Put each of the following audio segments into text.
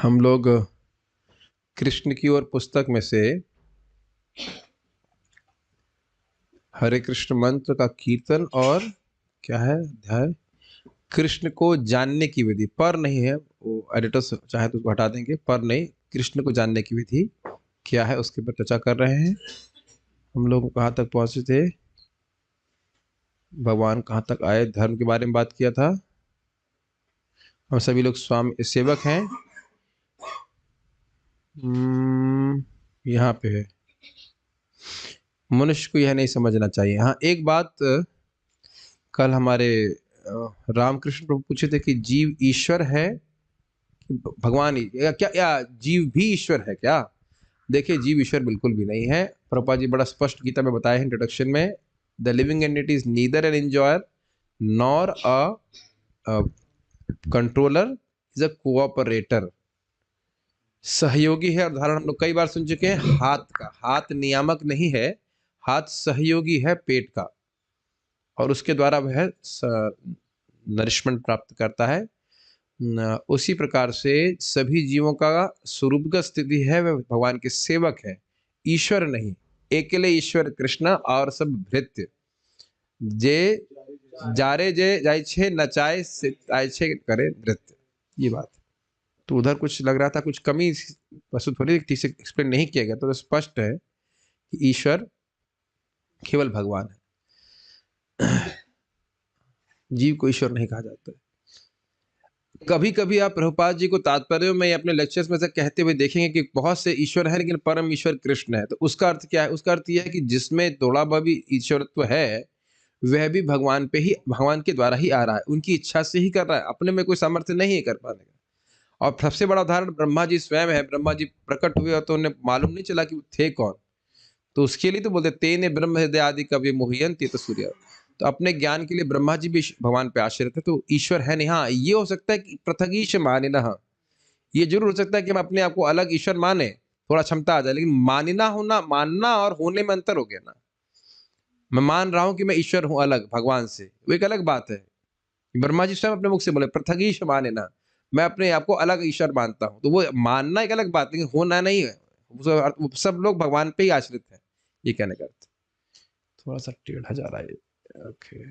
हम लोग कृष्ण की ओर पुस्तक में से हरे कृष्ण मंत्र का कीर्तन और क्या है अध्याय कृष्ण को जानने की विधि पर नहीं है, वो एडिटर्स चाहे तो उसको हटा देंगे, पर नहीं, कृष्ण को जानने की विधि क्या है उसके ऊपर चर्चा कर रहे हैं। हम लोग कहाँ तक पहुंचे थे, भगवान कहाँ तक आए, धर्म के बारे में बात किया था। हम सभी लोग स्वामी सेवक हैं। यहाँ पे है, मनुष्य को यह नहीं समझना चाहिए। हाँ, एक बात कल हमारे रामकृष्ण प्रभु पूछे थे कि जीव ईश्वर है कि भगवान ही या जीव भी ईश्वर है क्या। देखिए, जीव ईश्वर बिल्कुल भी नहीं है। प्रभुपाद जी बड़ा स्पष्ट गीता में बताए हैं इंट्रोडक्शन में, the living entity is neither an enjoyer nor a controller, is a cooperator. सहयोगी है। उदाहरण हम लोग कई बार सुन चुके हैं हाथ का। हाथ नियामक नहीं है, हाथ सहयोगी है पेट का, और उसके द्वारा वह नरिशमेंट प्राप्त करता है। उसी प्रकार से सभी जीवों का स्वरूपगत स्थिति है, वह भगवान के सेवक है, ईश्वर नहीं। अकेले ईश्वर कृष्ण और सब भृत्य जे जारे जे जाय छे नचाए से आय छे करे नृत्य। ये बात तो उधर कुछ लग रहा था, कुछ कमी प्रस्तुत हो रही, ठीक से एक्सप्लेन नहीं किया गया। तो स्पष्ट है कि ईश्वर केवल भगवान है, जीव को ईश्वर नहीं कहा जाता है। कभी कभी आप प्रभुपाद जी को तात्पर्य में अपने लेक्चर्स में से कहते हुए देखेंगे कि बहुत से ईश्वर है लेकिन परम ईश्वर कृष्ण है। तो उसका अर्थ क्या है? उसका अर्थ यह है कि जिसमें थोड़ा बहुत भी ईश्वरत्व है, वह भी भगवान पे ही, भगवान के द्वारा ही आ रहा है, उनकी इच्छा से ही कर रहा है, अपने में कोई सामर्थ्य नहीं है कर पाने का। और सबसे बड़ा उदाहरण ब्रह्मा जी स्वयं है। ब्रह्मा जी प्रकट हुए और तो उन्हें मालूम नहीं चला कि वो थे कौन। तो उसके लिए तो बोलते तेने ब्रह्म हृदय आदि कवि मोहियंती तो सूर्य। तो अपने ज्ञान के लिए ब्रह्मा जी भी भगवान पे आश्रित है, तो ईश्वर है नहीं। हाँ, ये हो सकता है कि पृथगीश माने ना, हाँ, ये जरूर हो सकता है कि हम अपने आप को अलग ईश्वर माने, थोड़ा क्षमता आ जाए, लेकिन मानना होना, मानना और होने में अंतर हो गया ना। मैं मान रहा हूं कि मैं ईश्वर हूं अलग भगवान से, वो एक अलग बात है। ब्रह्मा जी स्वयं अपने मुख से बोले पृथगीश माने ना, मैं अपने आप को अलग ईश्वर मानता हूं। तो वो मानना एक अलग बात, लेकिन होना नहीं है। सब लोग भगवान पे ही आश्रित है, ये कहने का अर्थ। थोड़ा सा टेढ़ा जा रहा है। ओके,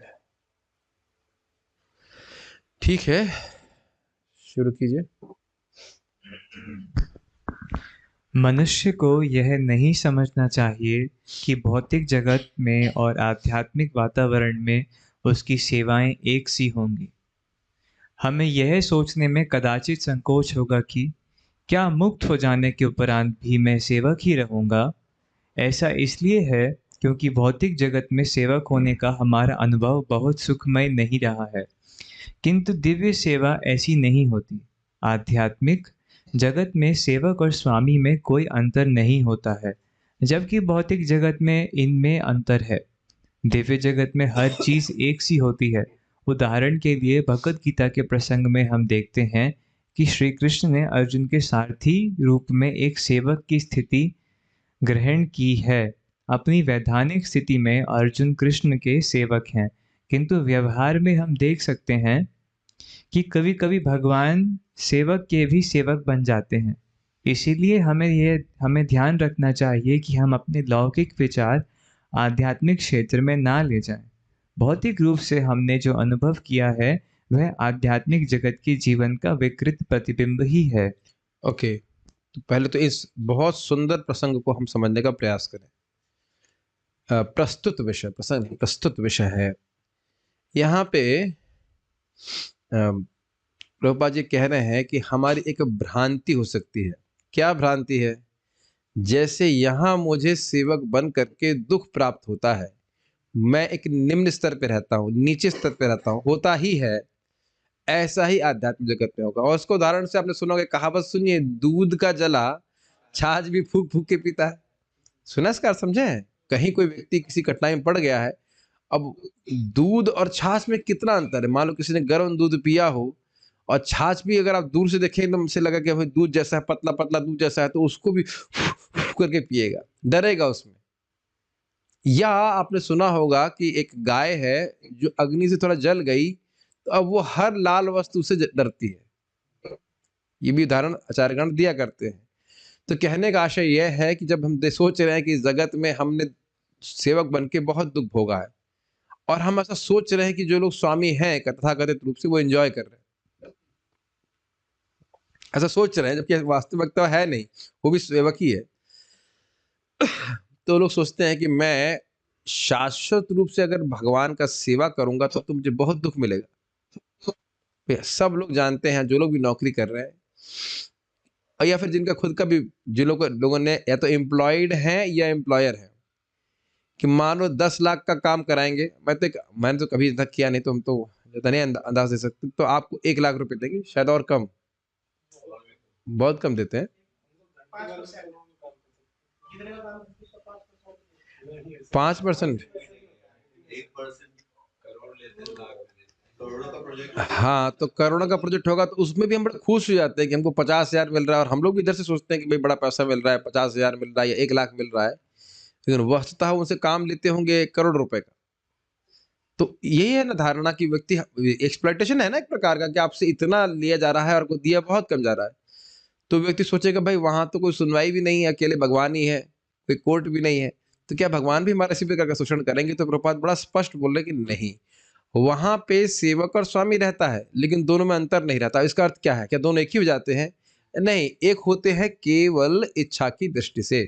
ठीक है, शुरू कीजिए। मनुष्य को यह नहीं समझना चाहिए कि भौतिक जगत में और आध्यात्मिक वातावरण में उसकी सेवाएं एक सी होंगी। हमें यह सोचने में कदाचित संकोच होगा कि क्या मुक्त हो जाने के उपरांत भी मैं सेवक ही रहूंगा। ऐसा इसलिए है क्योंकि भौतिक जगत में सेवक होने का हमारा अनुभव बहुत सुखमय नहीं रहा है। किंतु दिव्य सेवा ऐसी नहीं होती। आध्यात्मिक जगत में सेवक और स्वामी में कोई अंतर नहीं होता है, जबकि भौतिक जगत में इनमें अंतर है। दिव्य जगत में हर चीज एक सी होती है। उदाहरण के लिए भगवद गीता के प्रसंग में हम देखते हैं कि श्री कृष्ण ने अर्जुन के सारथी रूप में एक सेवक की स्थिति ग्रहण की है। अपनी वैधानिक स्थिति में अर्जुन कृष्ण के सेवक हैं, किंतु व्यवहार में हम देख सकते हैं कि कभी कभी भगवान सेवक के भी सेवक बन जाते हैं। इसीलिए हमें ध्यान रखना चाहिए कि हम अपने लौकिक विचार आध्यात्मिक क्षेत्र में ना ले जाएं। भौतिक रूप से हमने जो अनुभव किया है वह आध्यात्मिक जगत के जीवन का विकृत प्रतिबिंब ही है। ओके, तो पहले तो इस बहुत सुंदर प्रसंग को हम समझने का प्रयास करें। प्रस्तुत विषय है यहाँ पे। प्रभुपाद जी कह रहे हैं कि हमारी एक भ्रांति हो सकती है। क्या भ्रांति है? जैसे यहाँ मुझे सेवक बन करके दुख प्राप्त होता है, मैं एक निम्न स्तर पे रहता हूँ, नीचे स्तर पे रहता हूँ, होता ही है, ऐसा ही आध्यात्मिक जगत में होगा। और उसको उदाहरण से आपने सुना होगा, कहावत सुनिए, दूध का जला छाछ भी फूक फूक के पीता है। सुना इसका अर्थ समझे? कहीं कोई व्यक्ति किसी कठिनाई में पड़ गया है, अब दूध और छाछ में कितना अंतर है। मान लो किसी ने गर्म दूध पिया हो, और छाछ भी अगर आप दूर से देखें एकदम से लगा कि भाई दूध जैसा है, पतला पतला दूध जैसा है, तो उसको भी करके पिएगा, डरेगा उसमें। या आपने सुना होगा कि एक गाय है जो अग्नि से थोड़ा जल गई, तो अब वो हर लाल वस्तु से डरती है। ये भी उदाहरण आचार्यगण दिया करते हैं। तो कहने का आशय यह है कि जब हम सोच रहे हैं कि जगत में हमने सेवक बन के बहुत दुख भोगा है, और हम ऐसा सोच रहे हैं कि जो लोग स्वामी हैं तथाकथित रूप से वो एंजॉय कर रहे हैं, ऐसा सोच रहे हैं, जबकि वास्तविकता है नहीं, वो भी सेवक ही है। तो लोग सोचते हैं कि मैं शाश्वत रूप से अगर भगवान का सेवा करूंगा तो मुझे बहुत दुख मिलेगा। सब लोग जानते हैं, जो लोग भी नौकरी कर रहे हैं, और या फिर जिनका खुद का भी, जो लोगों ने या तो एम्प्लॉयड हैं या एम्प्लॉयर है, कि मान लो 10 लाख का काम कराएंगे, मैंने तो कभी तक किया नहीं, तो हम तो ज्यादा नहीं अंदाज दे सकते, तो आपको 1 लाख रुपए देंगे, शायद और कम, बहुत कम देते हैं, 5%। हाँ, तो करोड़ों का प्रोजेक्ट होगा तो उसमें भी हम बड़े खुश हो जाते हैं कि हमको 50,000 मिल रहा है, और हम लोग भी इधर से सोचते हैं कि भाई बड़ा पैसा मिल रहा है, 50,000 मिल रहा है या 1 लाख मिल रहा है, लेकिन वस्तुतः उनसे काम लेते होंगे 1 करोड़ रुपए का। तो यही है ना धारणा की व्यक्ति, एक्सप्लॉइटेशन है ना एक प्रकार का, कि आपसे इतना लिया जा रहा है और को दिया बहुत कम जा रहा है। तो व्यक्ति सोचेगा भाई वहां तो कोई सुनवाई भी नहीं है, अकेले भगवान ही है, कोई कोर्ट भी नहीं है, तो क्या भगवान भी हमारा इसी प्रकार का शोषण करेंगे? तो प्रभुपाद बड़ा स्पष्ट बोल रहे कि नहीं, वहां पे सेवक और स्वामी रहता है, लेकिन दोनों में अंतर नहीं रहता। इसका अर्थ क्या है? क्या दोनों एक ही हो जाते हैं? नहीं, एक होते हैं केवल इच्छा की दृष्टि से।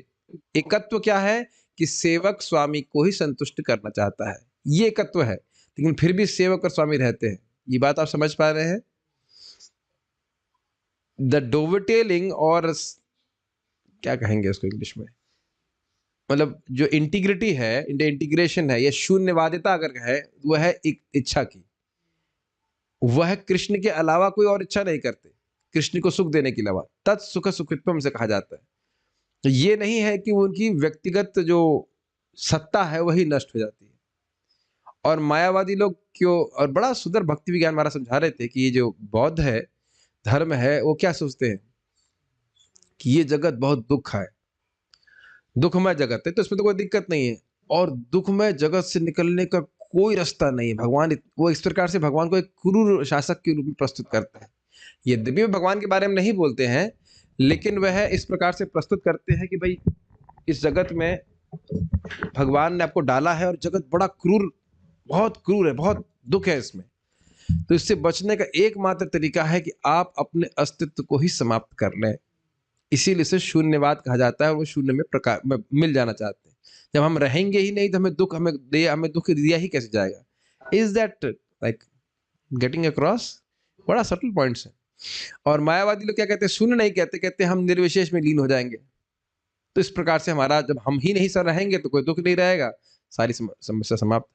एकत्व क्या है? कि सेवक स्वामी को ही संतुष्ट करना चाहता है, ये एकत्व है, लेकिन फिर भी सेवक और स्वामी रहते हैं। ये बात आप समझ पा रहे हैं? द डोवेटेलिंग, और क्या कहेंगे उसको इंग्लिश में, मतलब जो इंटीग्रिटी है, इंटीग्रेशन है, या शून्यवादिता अगर है, वह है इच्छा की। वह कृष्ण के अलावा कोई और इच्छा नहीं करते, कृष्ण को सुख देने के अलावा। तत्सुख सुखित्वम से कहा जाता है। तो ये नहीं है कि उनकी व्यक्तिगत जो सत्ता है वही नष्ट हो जाती है। और मायावादी लोग क्यों, और बड़ा सुंदर भक्ति विज्ञान हमारा समझा रहे थे कि ये जो बौद्ध है, धर्म है, वो क्या सोचते हैं कि ये जगत बहुत दुख है, दुखमय जगत है, तो इसमें तो कोई दिक्कत नहीं है, और दुखमय जगत से निकलने का कोई रास्ता नहीं है। वो इस प्रकार से भगवान को एक क्रूर शासक के रूप में प्रस्तुत करते हैं। यद्यपि वे भगवान के बारे में नहीं बोलते हैं, लेकिन वह इस प्रकार से प्रस्तुत करते हैं कि भाई इस जगत में भगवान ने आपको डाला है, और जगत बड़ा क्रूर, बहुत क्रूर है, बहुत दुख है इसमें। तो इससे बचने का एकमात्र तरीका है कि आप अपने अस्तित्व को ही समाप्त कर लें। इसीलिए इसे शून्यवाद कहा जाता है, और वो शून्य में मिल जाना चाहते हैं। जब हम रहेंगे ही नहीं तो हमें दुख दिया ही कैसे जाएगा? Is that like getting across? बड़ा सटल पॉइंट्स है। और मायावादी लोग क्या कहते हैं? शून्य नहीं कहते, कहते हैं हम निर्विशेष में लीन हो जाएंगे। तो इस प्रकार से हमारा, जब हम ही नहीं सर रहेंगे तो कोई दुख नहीं रहेगा, सारी समस्या समाप्त।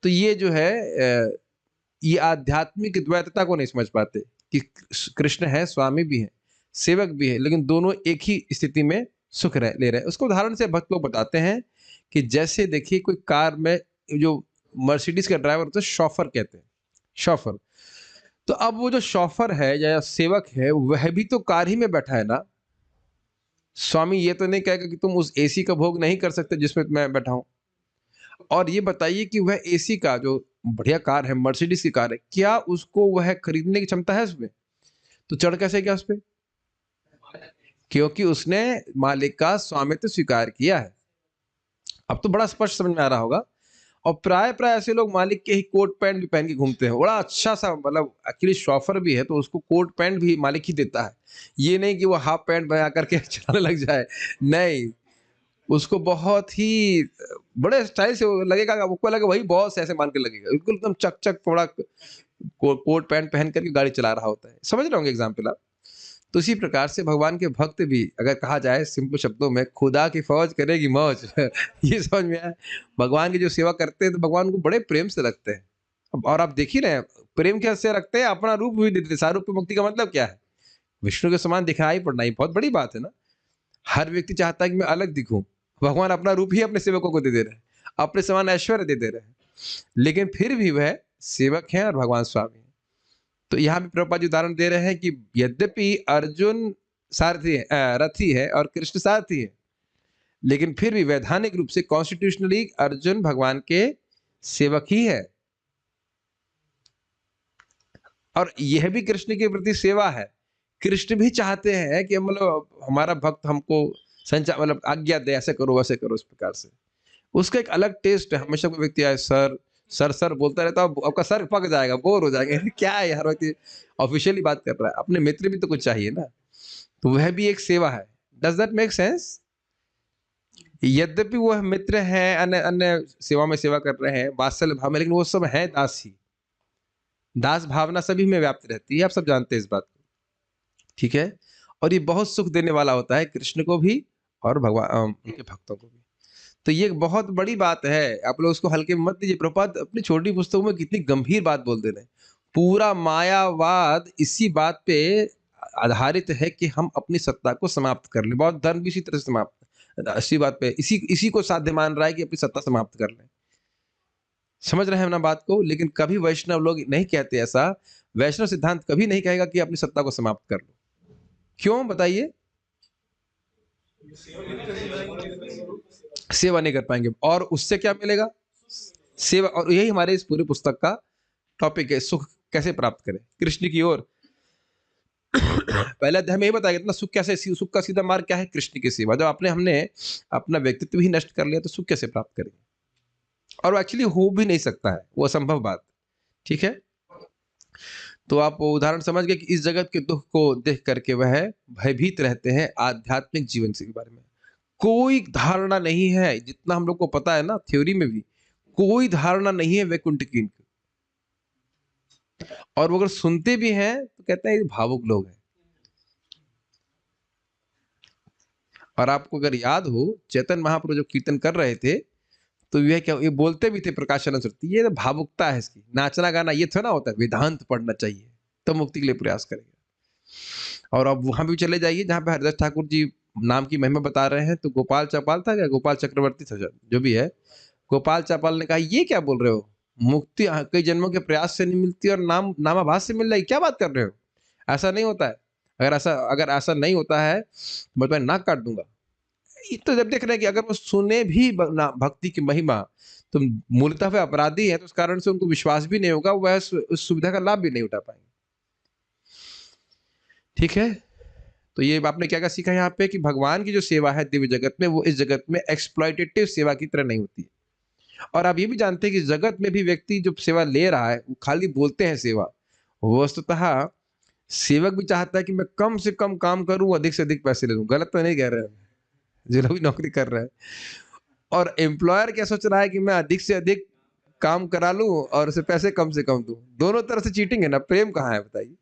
तो ये जो है ये आध्यात्मिक द्वैतता को नहीं समझ पाते कि कृष्ण है, स्वामी भी है, सेवक भी है, लेकिन दोनों एक ही स्थिति में सुख ले रहे हैं। उसको उदाहरण से भक्त लोग बताते हैं कि जैसे देखिए कोई कार में जो मर्सिडीज का ड्राइवर होता है, शॉफर कहते हैं, शॉफर। तो अब वो जो शॉफर है या सेवक है, वह भी तो कार ही में बैठा है ना। स्वामी ये तो नहीं कहेगा कि तुम उस एसी का भोग नहीं कर सकते जिसमें मैं बैठा हूं। और ये बताइए कि वह एसी का जो बढ़िया कार है, मर्सिडीज की कार है, क्या उसको वह खरीदने की क्षमता है उसमें? तो चढ़ कैसे गया उस पर? क्योंकि उसने मालिक का स्वामित्व स्वीकार किया है। अब तो बड़ा स्पष्ट समझ में आ रहा होगा। और प्राय प्राय ऐसे लोग मालिक के ही कोट पैंट भी पहन के घूमते हैं, बड़ा अच्छा सा, मतलब एक्चुअली शॉफर भी है तो उसको कोट पैंट भी मालिक ही देता है। ये नहीं कि वो हाफ पैंट बना करके चलाने लग जाए, नहीं, उसको बहुत ही बड़े स्टाइल से लगेगा, आपको लगेगा वही बॉस ऐसे मान के लगेगा, बिल्कुल एकदम चक चक थोड़ा कोट पैंट पहन करके गाड़ी चला रहा होता है। समझ रहे होंगे एग्जाम्पल आप? तो इसी प्रकार से भगवान के भक्त भी, अगर कहा जाए सिंपल शब्दों में, खुदा की फौज करेगी मौज। ये समझ में आया? भगवान की जो सेवा करते हैं तो भगवान को बड़े प्रेम से रखते हैं। और आप देख ही रहे हैं, प्रेम कैसे रखते हैं, अपना रूप भी देते हैं। सारूप मुक्ति का मतलब क्या है? विष्णु के समान दिखाई पड़ना, ही बहुत बड़ी बात है ना। हर व्यक्ति चाहता है कि मैं अलग दिखूं, भगवान अपना रूप ही अपने सेवकों को दे दे रहे हैं, अपने समान ऐश्वर्य दे दे रहे हैं, लेकिन फिर भी वह सेवक हैं और भगवान स्वामी हैं। तो यहाँ भी प्रभुपाद जी उदाहरण दे रहे हैं कि यद्यपि अर्जुन सारथी है, रथी है और कृष्ण सारथी है, लेकिन फिर भी वैधानिक रूप से कॉन्स्टिट्यूशनली अर्जुन भगवान के सेवक ही है। और यह भी कृष्ण के प्रति सेवा है कृष्ण भी चाहते हैं कि मतलब हमारा भक्त हमको मतलब आज्ञा दे, ऐसे करो वैसे करो, इस प्रकार से। उसका एक अलग टेस्ट है। हमेशा कोई व्यक्ति आए सर सर सर बोलता रहता है, आपका सर पक जाएगा, बोर हो जाएंगे। क्या है यार, व्यक्ति ऑफिशियली बात कर रहा है, अपने मित्र भी तो कुछ चाहिए ना। तो वह भी एक सेवा है। Does that make sense? यद्यपि वह मित्र हैं, अन्य अन्य सेवा में सेवा कर रहे हैं वात्सल्य भाव में, लेकिन वो सब है दास ही। दास भावना सभी में व्याप्त रहती है, आप सब जानते हैं इस बात को, ठीक है। और ये बहुत सुख देने वाला होता है कृष्ण को भी और भगवान उनके भक्तों को भी। तो ये एक बहुत बड़ी बात है, आप लोग उसको हल्के में मत दीजिए। प्रभुपाद अपनी छोटी पुस्तकों में कितनी गंभीर बात बोल दे रहे हैं। पूरा मायावाद इसी बात पे आधारित है कि हम अपनी सत्ता को समाप्त कर लें। बहुत धर्म भी इसी तरह से समाप्त, इसी बात पे, इसी इसी को साध्य मान रहा है कि अपनी सत्ता समाप्त कर लें। समझ रहे हैं ना बात को? लेकिन कभी वैष्णव लोग नहीं कहते ऐसा। वैष्णव सिद्धांत कभी नहीं कहेगा कि अपनी सत्ता को समाप्त कर लो। क्यों बताइए? सेवा नहीं कर पाएंगे, और उससे क्या मिलेगा? सेवा। और यही हमारे इस पूरी पुस्तक का टॉपिक है, सुख कैसे प्राप्त करें कृष्ण की ओर। पहले अध्याय में यही बताया इतना सुख कैसे, सुख का सीधा मार्ग क्या है? कृष्ण की सेवा। जब हमने अपना व्यक्तित्व ही नष्ट कर लिया तो सुख कैसे प्राप्त करेंगे? और वो एक्चुअली हो भी नहीं सकता है, वो असंभव बात, ठीक है। तो आप उदाहरण समझ गए कि इस जगत के दुख को देख करके वह भयभीत रहते हैं आध्यात्मिक जीवन के बारे में। कोई धारणा नहीं है, जितना हम लोग को पता है ना थ्योरी में भी, कोई धारणा नहीं है वैकुंठ की। और वो अगर सुनते भी हैं तो कहते हैं ये भावुक लोग हैं। और आपको अगर याद हो, चैतन्य महाप्रभु जो कीर्तन कर रहे थे तो ये क्या, ये बोलते भी थे प्रकाशानंद सरस्वती, ये तो भावुकता है इसकी, नाचना गाना ये थोड़ा होता है, वेदांत पढ़ना चाहिए तो मुक्ति के लिए प्रयास करेंगे। और अब वहां भी चले जाइए जहां पे हरिदास ठाकुर जी नाम की महिमा बता रहे हैं, तो गोपाल चौपाल था क्या, गोपाल चक्रवर्ती था जो भी है, गोपाल चौपाल ने कहा ये क्या बोल रहे हो, मुक्ति कई जन्मों के प्रयास से नहीं मिलती और नामाभास से मिल रही, क्या बात कर रहे हो, ऐसा नहीं होता है। अगर ऐसा नहीं होता है तो मैं नाक काट दूंगा। तो जब देख रहे हैं कि अगर वो सुने भी भक्ति की महिमा तो मूलतः वे अपराधी है, तो उस कारण से उनको विश्वास भी नहीं होगा, वह उस सुविधा का लाभ भी नहीं उठा पाएंगे, ठीक है। तो ये आपने क्या क्या सीखा यहाँ पे कि भगवान की जो सेवा है दिव्य जगत में, वो इस जगत में एक्सप्लॉइटेटिव सेवा की तरह नहीं होती है। और आप ये भी जानते हैं कि जगत में भी व्यक्ति जो सेवा ले रहा है वो खाली बोलते हैं सेवा, वस्तुतः सेवक भी चाहता है कि मैं कम से कम काम करूं, अधिक से अधिक पैसे ले लूं। गलत तो नहीं कह रहे हैं जो लोग नौकरी कर रहे हैं। और एम्प्लॉयर क्या सोच रहा है कि मैं अधिक से अधिक काम करा लूं और उसे पैसे कम से कम दूं। दोनों तरह से चीटिंग है ना, प्रेम कहाँ है बताइए,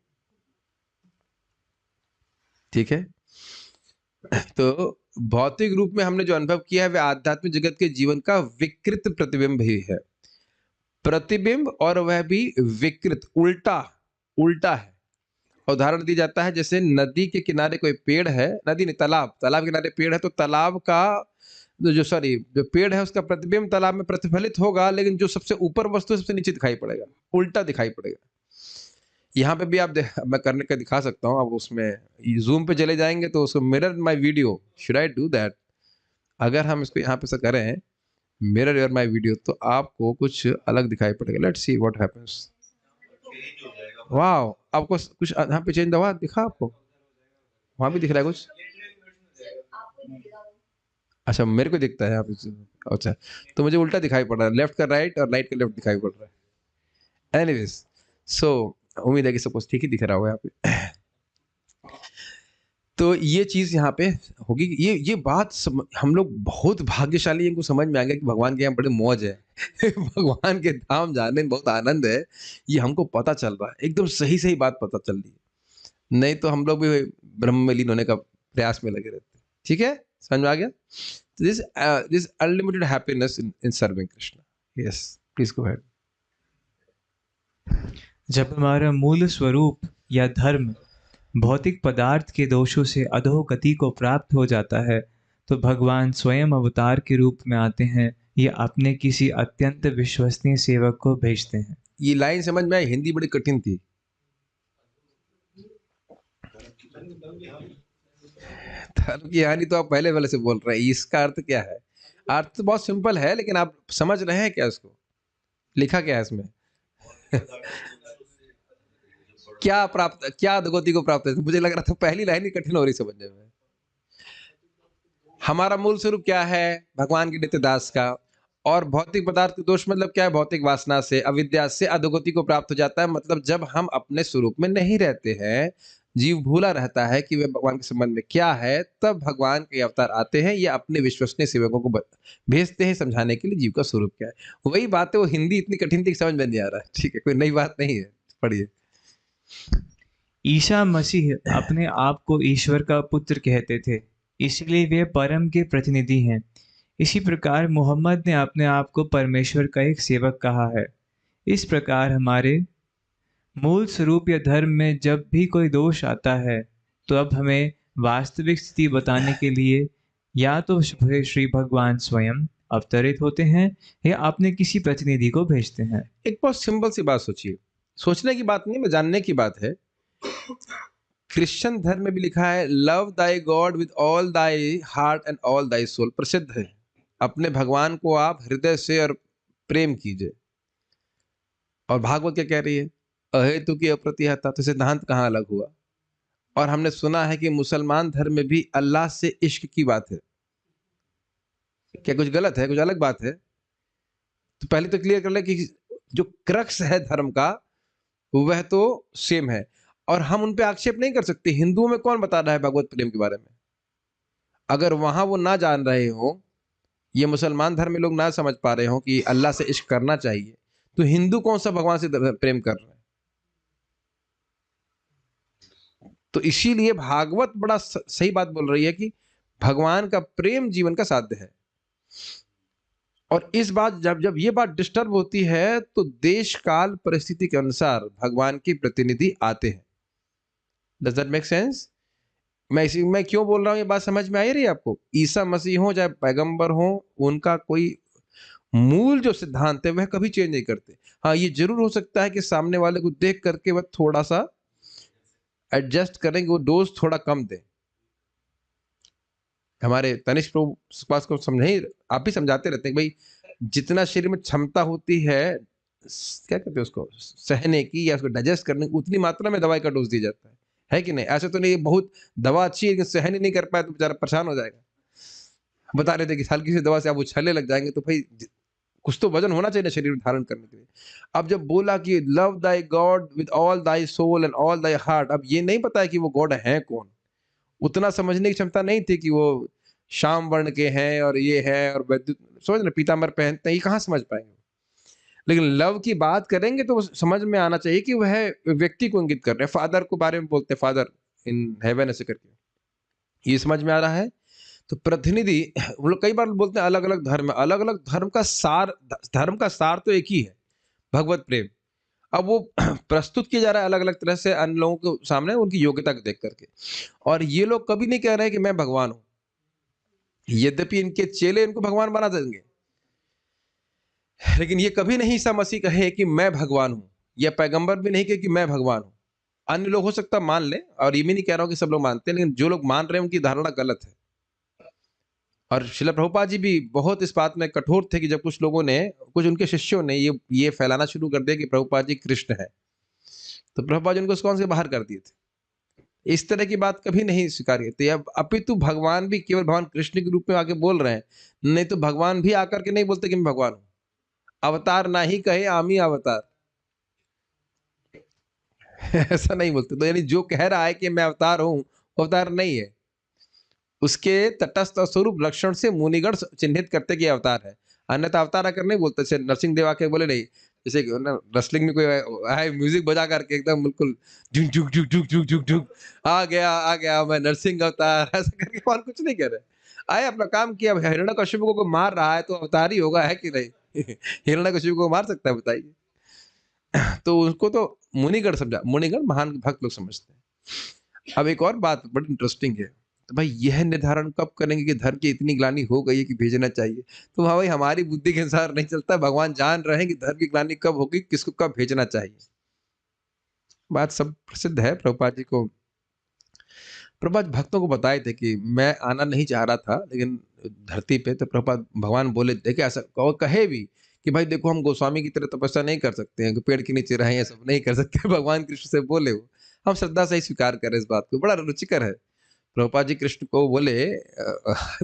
ठीक है। तो भौतिक रूप में हमने जो अनुभव किया है वह आध्यात्मिक जगत के जीवन का विकृत प्रतिबिंब ही है। प्रतिबिंब, और वह भी विकृत, उल्टा उल्टा है। उदाहरण दिया जाता है जैसे नदी के किनारे कोई पेड़ है, नदी नहीं, तालाब के किनारे पेड़ है, तो तालाब का जो पेड़ है उसका प्रतिबिंब तालाब में प्रतिफलित होगा, लेकिन जो सबसे ऊपर वस्तु सबसे नीचे दिखाई पड़ेगा, उल्टा दिखाई पड़ेगा। यहाँ पे भी मैं करने का दिखा सकता हूँ। अब उसमें जूम पे चले जाएंगे तो उसको mirror my video, should I do that? अगर हम इसको यहाँ पे से करें मिरर योर माय वीडियो तो आपको कुछ अलग दिखाई पड़ेगा। Let's see what happens. Wow, आपको कुछ यहाँ पे चेंज हुआ दिखा आपको? वहां भी दिख रहा है कुछ? अच्छा, मेरे को दिखता है यहाँ पे। अच्छा, तो मुझे उल्टा दिखाई पड़ रहा है, लेफ्ट का राइट और राइट का लेफ्ट दिखाई पड़ रहा है। एनीवेज, सो उम्मीद है कि सब कुछ ठीक ही दिख रहा होगा यहाँ पे। तो ये चीज यहाँ पे होगी, ये बात हम लोग बहुत भाग्यशाली, इनको समझ में आ गया कि भगवान के यहाँ बड़े मौज है। भगवान के धाम जाने में बहुत आनंद है, ये हमको पता चल रहा है, एकदम सही सही बात पता चल रही है। नहीं तो हम लोग भी ब्रह्म में लीन होने का प्रयास में लगे रहते हैं, ठीक है, समझ में आ गया? This unlimited happiness in serving Krishna. Yes, please go ahead. जब हमारा मूल स्वरूप या धर्म भौतिक पदार्थ के दोषों से अधोगति को प्राप्त हो जाता है, तो भगवान स्वयं अवतार के रूप में आते हैं या अपने किसी अत्यंत विश्वसनीय सेवक को भेजते हैं। ये लाइन समझ में आई? हिंदी बड़ी कठिन थी। धर्म की हानि तो आप पहले वाले से बोल रहे हैं, इसका अर्थ क्या है? अर्थ तो बहुत सिंपल है, लेकिन आप समझ रहे हैं क्या इसको? लिखा क्या है इसमें? क्या प्राप्त, क्या अधोगति को प्राप्त है? मुझे लग रहा था पहली लाइन ही कठिन हो रही समझने में। हमारा मूल स्वरूप क्या है? भगवान के नित्य दास का। और भौतिक पदार्थ के दोष मतलब क्या है? भौतिक वासना से, अविद्या से अधोगति को प्राप्त हो जाता है। मतलब जब हम अपने स्वरूप में नहीं रहते हैं, जीव भूला रहता है कि वह भगवान के संबंध में क्या है, तब भगवान के अवतार आते हैं या अपने विश्वसनीय सेवकों को भेजते हैं समझाने के लिए जीव का स्वरूप क्या है। वही बात है, वो हिंदी इतनी कठिन थी समझ में नहीं आ रहा है। ठीक है, कोई नई बात नहीं है, पढ़िए। ईसा मसीह अपने आप को ईश्वर का पुत्र कहते थे, इसलिए वे परम के प्रतिनिधि हैं। इसी प्रकार मोहम्मद ने अपने आप को परमेश्वर का एक सेवक कहा है। इस प्रकार हमारे मूल स्वरूप या धर्म में जब भी कोई दोष आता है, तो अब हमें वास्तविक स्थिति बताने के लिए या तो श्री भगवान स्वयं अवतरित होते हैं या अपने किसी प्रतिनिधि को भेजते हैं। एक बहुत सिंपल सी बात सोचिए, सोचने की बात नहीं, मैं जानने की बात है। क्रिश्चियन धर्म में भी लिखा है, love thy God with all thy heart and all thy soul, प्रसिद्ध है। अपने भगवान को आप हृदय से और प्रेम कीजिए। और भागवत क्या कह रही है? अहेतु की अप्रतिहता, तो सिद्धांत कहाँ अलग हुआ? और हमने सुना है कि मुसलमान धर्म में भी अल्लाह से इश्क की बात है। क्या कुछ गलत है? कुछ अलग बात है? तो पहले तो क्लियर कर ले कि जो क्रक्स है धर्म का वह तो सेम है, और हम उन पे आक्षेप नहीं कर सकते। हिंदुओं में कौन बता रहा है भगवत प्रेम के बारे में? अगर वहां वो ना जान रहे हो, ये मुसलमान धर्म में लोग ना समझ पा रहे हो कि अल्लाह से इश्क करना चाहिए, तो हिंदू कौन सा भगवान से प्रेम कर रहे हैं? तो इसीलिए भागवत बड़ा सही बात बोल रही है कि भगवान का प्रेम जीवन का साध्य है। और इस बात जब जब ये बात डिस्टर्ब होती है, तो देश काल परिस्थिति के अनुसार भगवान के प्रतिनिधि आते हैं। Does that make sense? मैं क्यों बोल रहा हूं, ये बात समझ में आई रही है आपको? ईसा मसीह हो चाहे पैगंबर हो, उनका कोई मूल जो सिद्धांत है वह कभी चेंज नहीं करते। हाँ, ये जरूर हो सकता है कि सामने वाले को देख करके वह थोड़ा सा एडजस्ट करेंगे, वो डोज थोड़ा कम दें। हमारे तनिष्क प्रभु पास को समझे, आप भी समझाते रहते हैं भाई, जितना शरीर में क्षमता होती है, क्या कहते हैं उसको, सहने की या उसको डाइजेस्ट करने की, उतनी मात्रा में दवाई का डोज दिया जाता है कि नहीं? ऐसे तो नहीं बहुत दवा अच्छी है लेकिन सहन ही नहीं कर पाए तो बेचारा परेशान हो जाएगा। बता रहे थे कि हल्की सी दवा से आप उछलने लग जाएंगे, तो भाई कुछ तो वजन होना चाहिए ना शरीर में धारण करने के लिए। अब जब बोला कि love thy God with all thy soul and all thy heart, अब ये नहीं पता है कि वो गॉड है कौन। उतना समझने की क्षमता नहीं थी कि वो श्याम वर्ण के हैं और ये है और वैद्युत समझ ना पीताम्बर पहनते हैं, ये कहाँ समझ पाएंगे। लेकिन लव की बात करेंगे तो समझ में आना चाहिए कि वह व्यक्ति को इंगित कर रहे हैं। फादर को बारे में बोलते हैं, फादर इन हेवन ऐसे करके, ये समझ में आ रहा है। तो प्रतिनिधि, हम लोग कई बार बोलते हैं अलग अलग धर्म, अलग अलग धर्म का सार, धर्म का सार तो एक ही है, भगवत प्रेम। अब वो प्रस्तुत किया जा रहा है अलग अलग तरह से अन्य लोगों के सामने उनकी योग्यता को देख करके। और ये लोग कभी नहीं कह रहे हैं कि मैं भगवान हूं, यद्यपि इनके चेले इनको भगवान बना देंगे, लेकिन ये कभी नहीं ईसा मसीह कहे कि मैं भगवान हूं, या पैगंबर भी नहीं कहे कि मैं भगवान हूं। अन्य लोग हो सकता मान ले, और ये भी नहीं कह रहा हूं कि सब लोग मानते हैं, लेकिन जो लोग मान रहे हैं उनकी धारणा गलत है। और श्रील प्रभुपाद जी भी बहुत इस बात में कठोर थे कि जब कुछ लोगों ने, कुछ उनके शिष्यों ने ये फैलाना शुरू कर दिया कि प्रभुपाद जी कृष्ण है, तो प्रभुपाद जी उनको कौन से बाहर कर दिए थे। इस तरह की बात कभी नहीं स्वीकार करती। अब अपितु भगवान भी केवल भगवान कृष्ण के रूप में आके बोल रहे हैं, नहीं तो भगवान भी आकर के नहीं बोलते कि मैं भगवान हूं। अवतार ना ही कहे आमी अवतार ऐसा नहीं बोलते। तो यानी जो कह रहा है कि मैं अवतार हूं, अवतार नहीं है। उसके तटस्थ स्वरूप लक्षण से मुनिगण चिन्हित करते कि अवतार है, अन्यथा अवतार आकर नहीं बोलते। जैसे नरसिंह देव आके बोले नहीं, जैसे रेसलिंग में कोई है म्यूजिक बजा करके एकदम बिल्कुल झुक झुक झुक झुक झुक झुक झुक आ गया मैं नरसिंह अवतार, ऐसा करके और कुछ नहीं कह रहे। आए अपना काम किया। हिरण्यकशिपु को मार रहा है तो अवतार ही होगा, है कि नहीं? हिरण्यकशिपु को मार सकता है, बताइए? तो उसको तो मुनिगण समझा, मुनिगण महान भक्त लोग समझते हैं। अब एक और बात बड़ी इंटरेस्टिंग है, तो भाई यह निर्धारण कब करेंगे कि धर्म की इतनी ग्लानि हो गई है कि भेजना चाहिए? तो हाँ भाई, हमारी बुद्धि के अनुसार नहीं चलता। भगवान जान रहे हैं कि धर्म की ग्लानि कब होगी, किसको कब भेजना चाहिए। बात सब प्रसिद्ध है। प्रभुपाद जी को, प्रभुपाद भक्तों को बताए थे कि मैं आना नहीं चाह रहा था लेकिन धरती पे, तो प्रभुपाद भगवान बोले थे कि ऐसा कहे भी कि भाई देखो हम गोस्वामी की तरह तपस्या नहीं कर सकते हैं कि पेड़ के नीचे रहें, ये सब नहीं कर सकते। भगवान कृष्ण से बोले वो, हम श्रद्धा से ही स्वीकार करें इस बात को। बड़ा रुचिकर है। प्रभुपाद जी कृष्ण को बोले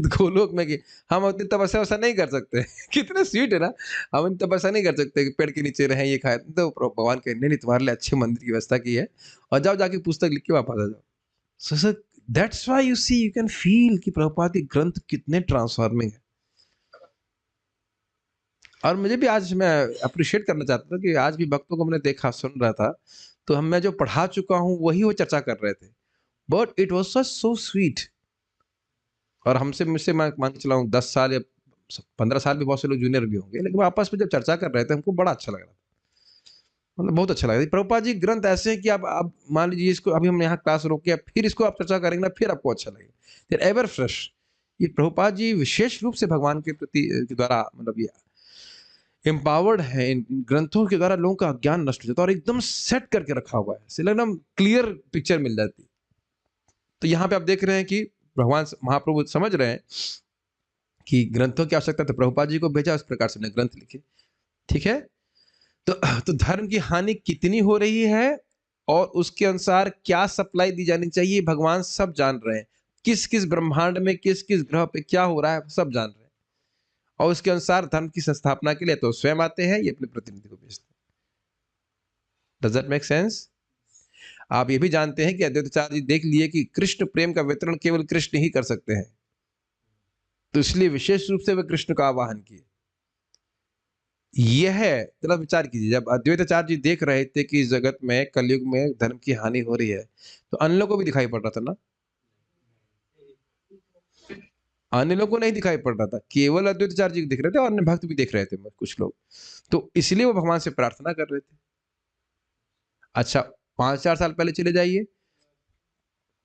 गोलोक में कि हम उतनी तपस्या वैसा नहीं कर सकते। कितने स्वीट है ना, हम इतनी तपस्या नहीं कर सकते कि पेड़ के नीचे रहें, ये खाए। तो भगवान कहने नहीं नहीं, तुम्हारे लिए अच्छे मंदिर की व्यवस्था की है, और जाओ जाके पुस्तक लिख के वापस आ जाओ। So that's why you see, you can feel कि प्रभुपाद के ग्रंथ कितने ट्रांसफॉर्मिंग है। और मुझे भी आज मैं अप्रिशिएट करना चाहता था कि आज भी भक्तों को मैंने देखा, सुन रहा था, तो मैं जो पढ़ा चुका हूँ वही वो चर्चा कर रहे थे। But it was so sweet. और हमसे मुझसे मैं मान के चला हूँ 10 साल या 15 साल भी बहुत से लोग जूनियर भी होंगे, लेकिन आपस में जब चर्चा कर रहे थे हमको बड़ा अच्छा लग रहा था, मतलब बहुत अच्छा लगा। प्रभुपाद जी ग्रंथ ऐसे हैं कि आप मान लीजिए इसको अभी हम यहाँ क्लास रोके, फिर इसको आप चर्चा करेंगे ना, फिर आपको अच्छा लगेगा, फिर एवर फ्रेश। ये प्रभुपाद जी विशेष रूप से भगवान के प्रति के द्वारा मतलब ये एम्पावर्ड है, इन ग्रंथों के द्वारा लोगों का ज्ञान नष्ट हो जाता है और एकदम सेट करके रखा हुआ है, एकदम क्लियर पिक्चर मिल जाती है। तो यहाँ पे आप देख रहे हैं कि भगवान महाप्रभु समझ रहे हैं कि ग्रंथों की आवश्यकता, तो प्रभुपाद जी को भेजा, उस प्रकार से ग्रंथ लिखे। ठीक है, तो धर्म की हानि कितनी हो रही है और उसके अनुसार क्या सप्लाई दी जानी चाहिए, भगवान सब जान रहे हैं। किस किस ब्रह्मांड में किस किस ग्रह पे क्या हो रहा है सब जान रहे हैं, और उसके अनुसार धर्म की संस्थापना के लिए तो स्वयं आते हैं, ये अपने प्रतिनिधि को भेजते हैं। Does that make sense? आप ये भी जानते हैं कि अद्वैताचार्य जी देख लिए कि कृष्ण प्रेम का वितरण केवल कृष्ण ही कर सकते हैं, तो इसलिए विशेष रूप से वे कृष्ण का आवाहन किए। यह है, जरा विचार कीजिए, जब अद्वैताचार्य जी देख रहे थे कि इस जगत में कलयुग में धर्म की हानि हो रही है, तो अन्य लोगों को भी दिखाई पड़ रहा था ना? अन्य लोगों को नहीं दिखाई पड़ रहा था, केवल अद्वैताचार्य जी को दिख रहे थे, और अन्य भक्त भी देख रहे थे कुछ लोग, तो इसलिए वो भगवान से प्रार्थना कर रहे थे। अच्छा, 5-4 साल पहले चले जाइए,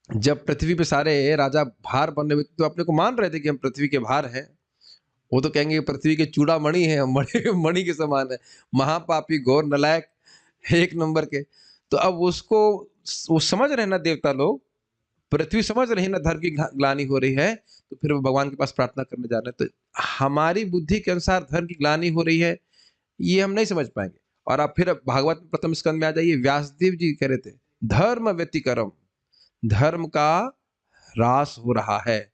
जब पृथ्वी पे सारे राजा भार बनने में, तो अपने को मान रहे थे कि हम पृथ्वी के भार हैं। वो तो कहेंगे पृथ्वी के चूड़ामणि है, हम मणि मणि के समान है, महापापी घोर नलायक, एक नंबर के। तो अब उसको वो समझ रहे हैं ना देवता लोग, पृथ्वी समझ रही है ना धर्म की ग्लानि हो रही है, तो फिर वो भगवान के पास प्रार्थना करने जा रहे हैं। तो हमारी बुद्धि के अनुसार धर्म की ग्लानि हो रही है, ये हम नहीं समझ पाएंगे। और आप फिर भागवत में प्रथम स्कंद में आ जाइए, व्यासदेव जी कह रहे थे धर्म व्यतिक्रम, धर्म का ह्रास हो रहा है।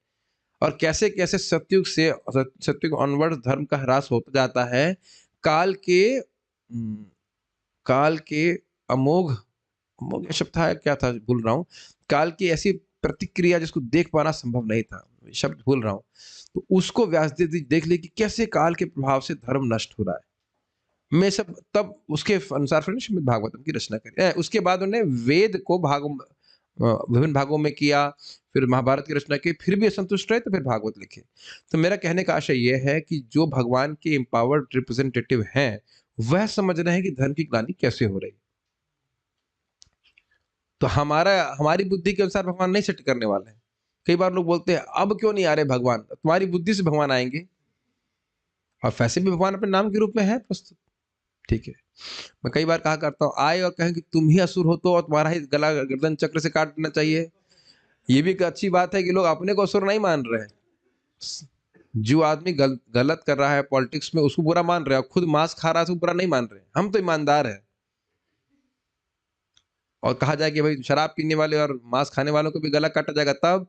और कैसे कैसे सतयुग से सतयुग ऑनवर्ड धर्म का ह्रास होता जाता है। काल के अमोघ, अमोघ शब्द था क्या था, भूल रहा हूं। काल की ऐसी प्रतिक्रिया जिसको देख पाना संभव नहीं था, शब्द भूल रहा हूं। तो उसको व्यासदेव जी देख ले कि कैसे काल के प्रभाव से धर्म नष्ट हो रहा है। मैं सब तब उसके अनुसार फिर श्रीमद् भागवतम की रचना करी। उसके बाद उन्होंने वेद को विभिन्न भागों में किया, फिर महाभारत की रचना की, फिर भी असंतुष्ट रहे तो फिर भागवत लिखे। तो मेरा कहने का आशय यह है कि जो भगवान के एम्पावर्ड रिप्रेजेंटेटिव हैं, वह समझ रहे हैं कि धर्म की ग्लानि कैसे हो रही। तो हमारी बुद्धि के अनुसार भगवान नहीं सेट करने वाले हैं। कई बार लोग बोलते हैं अब क्यों नहीं आ रहे भगवान, तुम्हारी बुद्धि से भगवान आएंगे, और वैसे भी भगवान अपने नाम के रूप में है प्रस्तुत। ठीक है, मैं कई बार कहा करता हूँ, आए और कहें कि तुम ही असुर हो तो, और तुम्हारा ही गला गर्दन चक्र से काट देना चाहिए। ये भी एक अच्छी बात है कि लोग अपने को असुर नहीं मान रहे हैं। जो आदमी गलत कर रहा है पॉलिटिक्स में, उसको बुरा मान रहे हैं, खुद मांस खा रहा है उसको बुरा नहीं मान रहे। हम तो ईमानदार हैं। और कहा जाए कि भाई शराब पीने वाले और मांस खाने वालों को भी गला काटा जाएगा, तब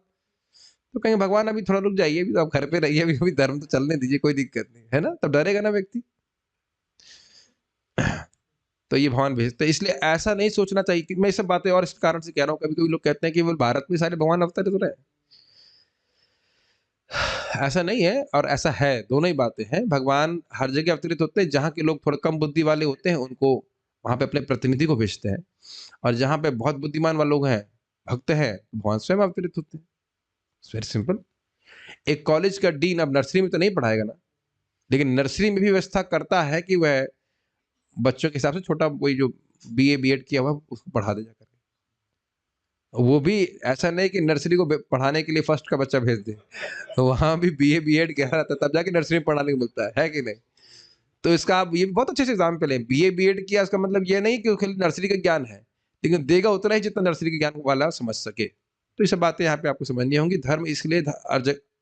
तो कहेंगे भगवान अभी थोड़ा रुक जाइए, अभी तो आप घर पे रहिए, अभी धर्म तो चलने दीजिए, कोई दिक्कत नहीं है ना, तब डरेगा ना व्यक्ति। तो ये भगवान भेजते हैं। इसलिए ऐसा नहीं सोचना चाहिए कि मैं ये सब बातें और इस कारण से कह रहा हूँ, कभी कभी लोग कहते हैं कि वो भारत में सारे भगवान अवतरित हो रहे हैं। ऐसा नहीं है और ऐसा है, दोनों ही बातें हैं। भगवान हर जगह अवतरित होते हैं, जहाँ के लोग थोड़े कम बुद्धि वाले होते हैं उनको वहां पे अपने प्रतिनिधि को भेजते हैं, और जहाँ पे बहुत बुद्धिमान वाले लोग हैं, भक्त हैं, भगवान स्वयं अवतरित होते हैं। Very simple. एक कॉलेज का डीन अब नर्सरी में तो नहीं पढ़ाएगा ना, लेकिन नर्सरी में भी व्यवस्था करता है कि वह बच्चों के हिसाब से छोटा, वही जो बीए बीएड किया हुआ उसको पढ़ा दे जाकर। वो भी ऐसा नहीं कि नर्सरी को पढ़ाने के लिए फर्स्ट का बच्चा भेज दे, तो वहां भी बीए बीएड किया रहता है, तब जाके नर्सरी में पढ़ाने को मिलता है कि नहीं। तो इसका आप ये बहुत अच्छे से एग्जाम्पल है, बीए बीएड किया, इसका मतलब ये नहीं कि खाली नर्सरी का ज्ञान है, लेकिन देगा उतना ही जितना नर्सरी के ज्ञान वाला समझ सके। तो ये सब बातें यहाँ पे आपको समझनी होंगी। धर्म इसलिए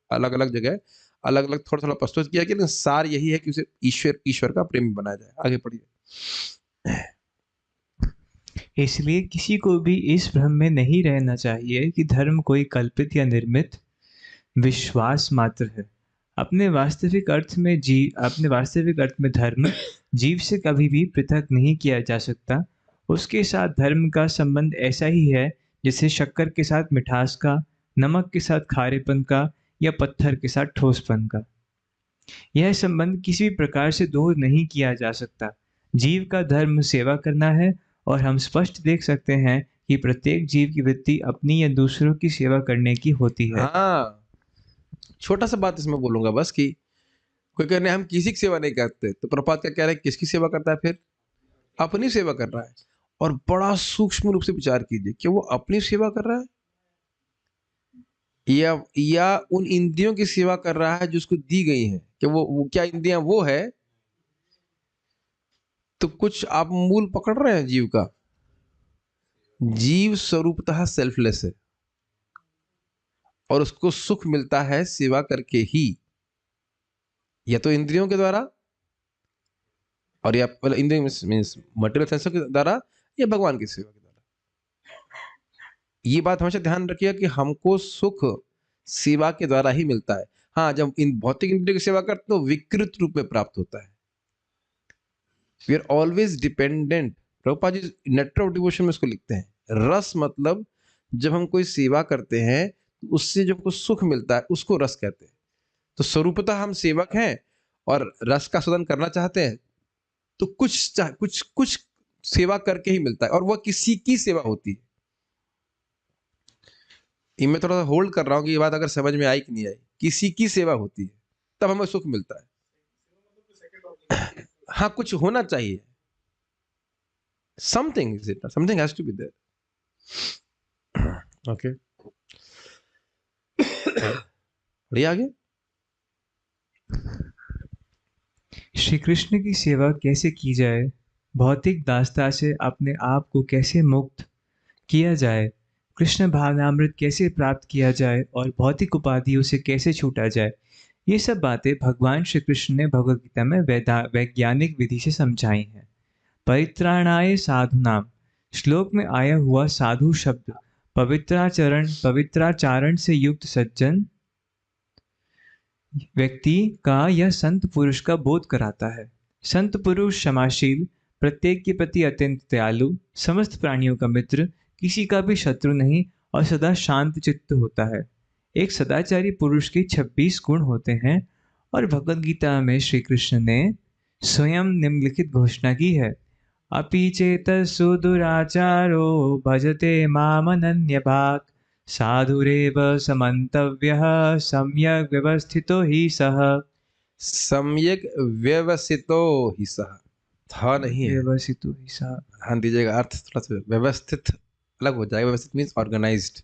अलग अलग जगह अलग अलग थोड़ा थोड़ा प्रस्तुत किया, लेकिन सार यही है कि उसे ईश्वर ईश्वर का प्रेमी बनाया जाए। आगे पढ़िए। इसलिए किसी को भी इस भ्रम में नहीं रहना चाहिए कि धर्म कोई कल्पित या निर्मित विश्वास मात्र है। अपने वास्तविक अर्थ में धर्म जीव से कभी भी पृथक नहीं किया जा सकता। उसके साथ धर्म का संबंध ऐसा ही है जैसे शक्कर के साथ मिठास का, नमक के साथ खारेपन का या पत्थर के साथ ठोसपन का। यह संबंध किसी भी प्रकार से दूर नहीं किया जा सकता। जीव का धर्म सेवा करना है और हम स्पष्ट देख सकते हैं कि प्रत्येक जीव की वृत्ति अपनी या दूसरों की सेवा करने की होती है। हाँ, छोटा सा बात इसमें बोलूंगा बस कि कोई कहने हम किसी की सेवा नहीं करते, तो प्रभुपाद क्या कह रहे हैं, किसकी सेवा करता है फिर? अपनी सेवा कर रहा है। और बड़ा सूक्ष्म रूप से विचार कीजिए कि वो अपनी सेवा कर रहा है या उन इंद्रियों की सेवा कर रहा है जो उसको दी गई है। कि वो क्या इंद्रियां वो है? तो कुछ आप मूल पकड़ रहे हैं जीव का। जीव स्वरूपतः सेल्फलेस है और उसको सुख मिलता है सेवा करके ही, या तो इंद्रियों के द्वारा, और या इंद्रिय मीन्स मटेरियल सेंसों के द्वारा, या भगवान की सेवा के द्वारा। ये बात हमेशा ध्यान रखिएगा कि हमको सुख सेवा के द्वारा ही मिलता है। हाँ, जब इन भौतिक इंद्रियों की सेवा करते तो विकृत रूप में प्राप्त होता है। We are always dependent. Prabhupada ji nectar of devotion में इसको लिखते हैं, रस मतलब जब हम कोई सेवा करते हैं तो उससे जो हमको सुख मिलता है उसको रस कहते हैं। तो स्वरूपतः हम सेवक हैं और रस का सदन करना चाहते हैं, तो कुछ सेवा करके ही मिलता है, और वह किसी की सेवा होती है। ये मैं थोड़ा सा होल्ड कर रहा हूं कि ये बात अगर समझ में आई कि नहीं आई। किसी की सेवा होती है तब हमें सुख मिलता है। हाँ, कुछ होना चाहिए, something has to be there. Okay, बढ़िया। आगे श्री कृष्ण की सेवा कैसे की जाए, भौतिक दासता से अपने आप को कैसे मुक्त किया जाए, कृष्ण भावनामृत कैसे प्राप्त किया जाए और भौतिक उपाधियों से कैसे छूटा जाए, ये सब बातें भगवान श्री कृष्ण ने भगवद गीता में वैज्ञानिक विधि से समझाई हैं। परित्राणाय साधुनाम श्लोक में आया हुआ साधु शब्द पवित्राचारण से युक्त सज्जन व्यक्ति का या संत पुरुष का बोध कराता है। संत पुरुष क्षमाशील, प्रत्येक के प्रति अत्यंत दयालु, समस्त प्राणियों का मित्र, किसी का भी शत्रु नहीं और सदा शांत चित्त होता है। एक सदाचारी पुरुष के 26 गुण होते हैं और भगवद गीता में श्री कृष्ण ने स्वयं निम्नलिखित घोषणा की है, अपि चेतस्सु दुराचारो भजते मामनन्यभाक् साधुरेव समन्तव्यः सम्यक् व्यवस्थितो हि सः। सम्यक व्यवसितो ही सह, था नहीं है, व्यवस्थितो हि सः। ध्यान दीजिएगा, अर्थ थोड़ा सा व्यवस्थित अलग हो जाएगा। व्यवस्थित मीन्स ऑर्गेनाइज्ड।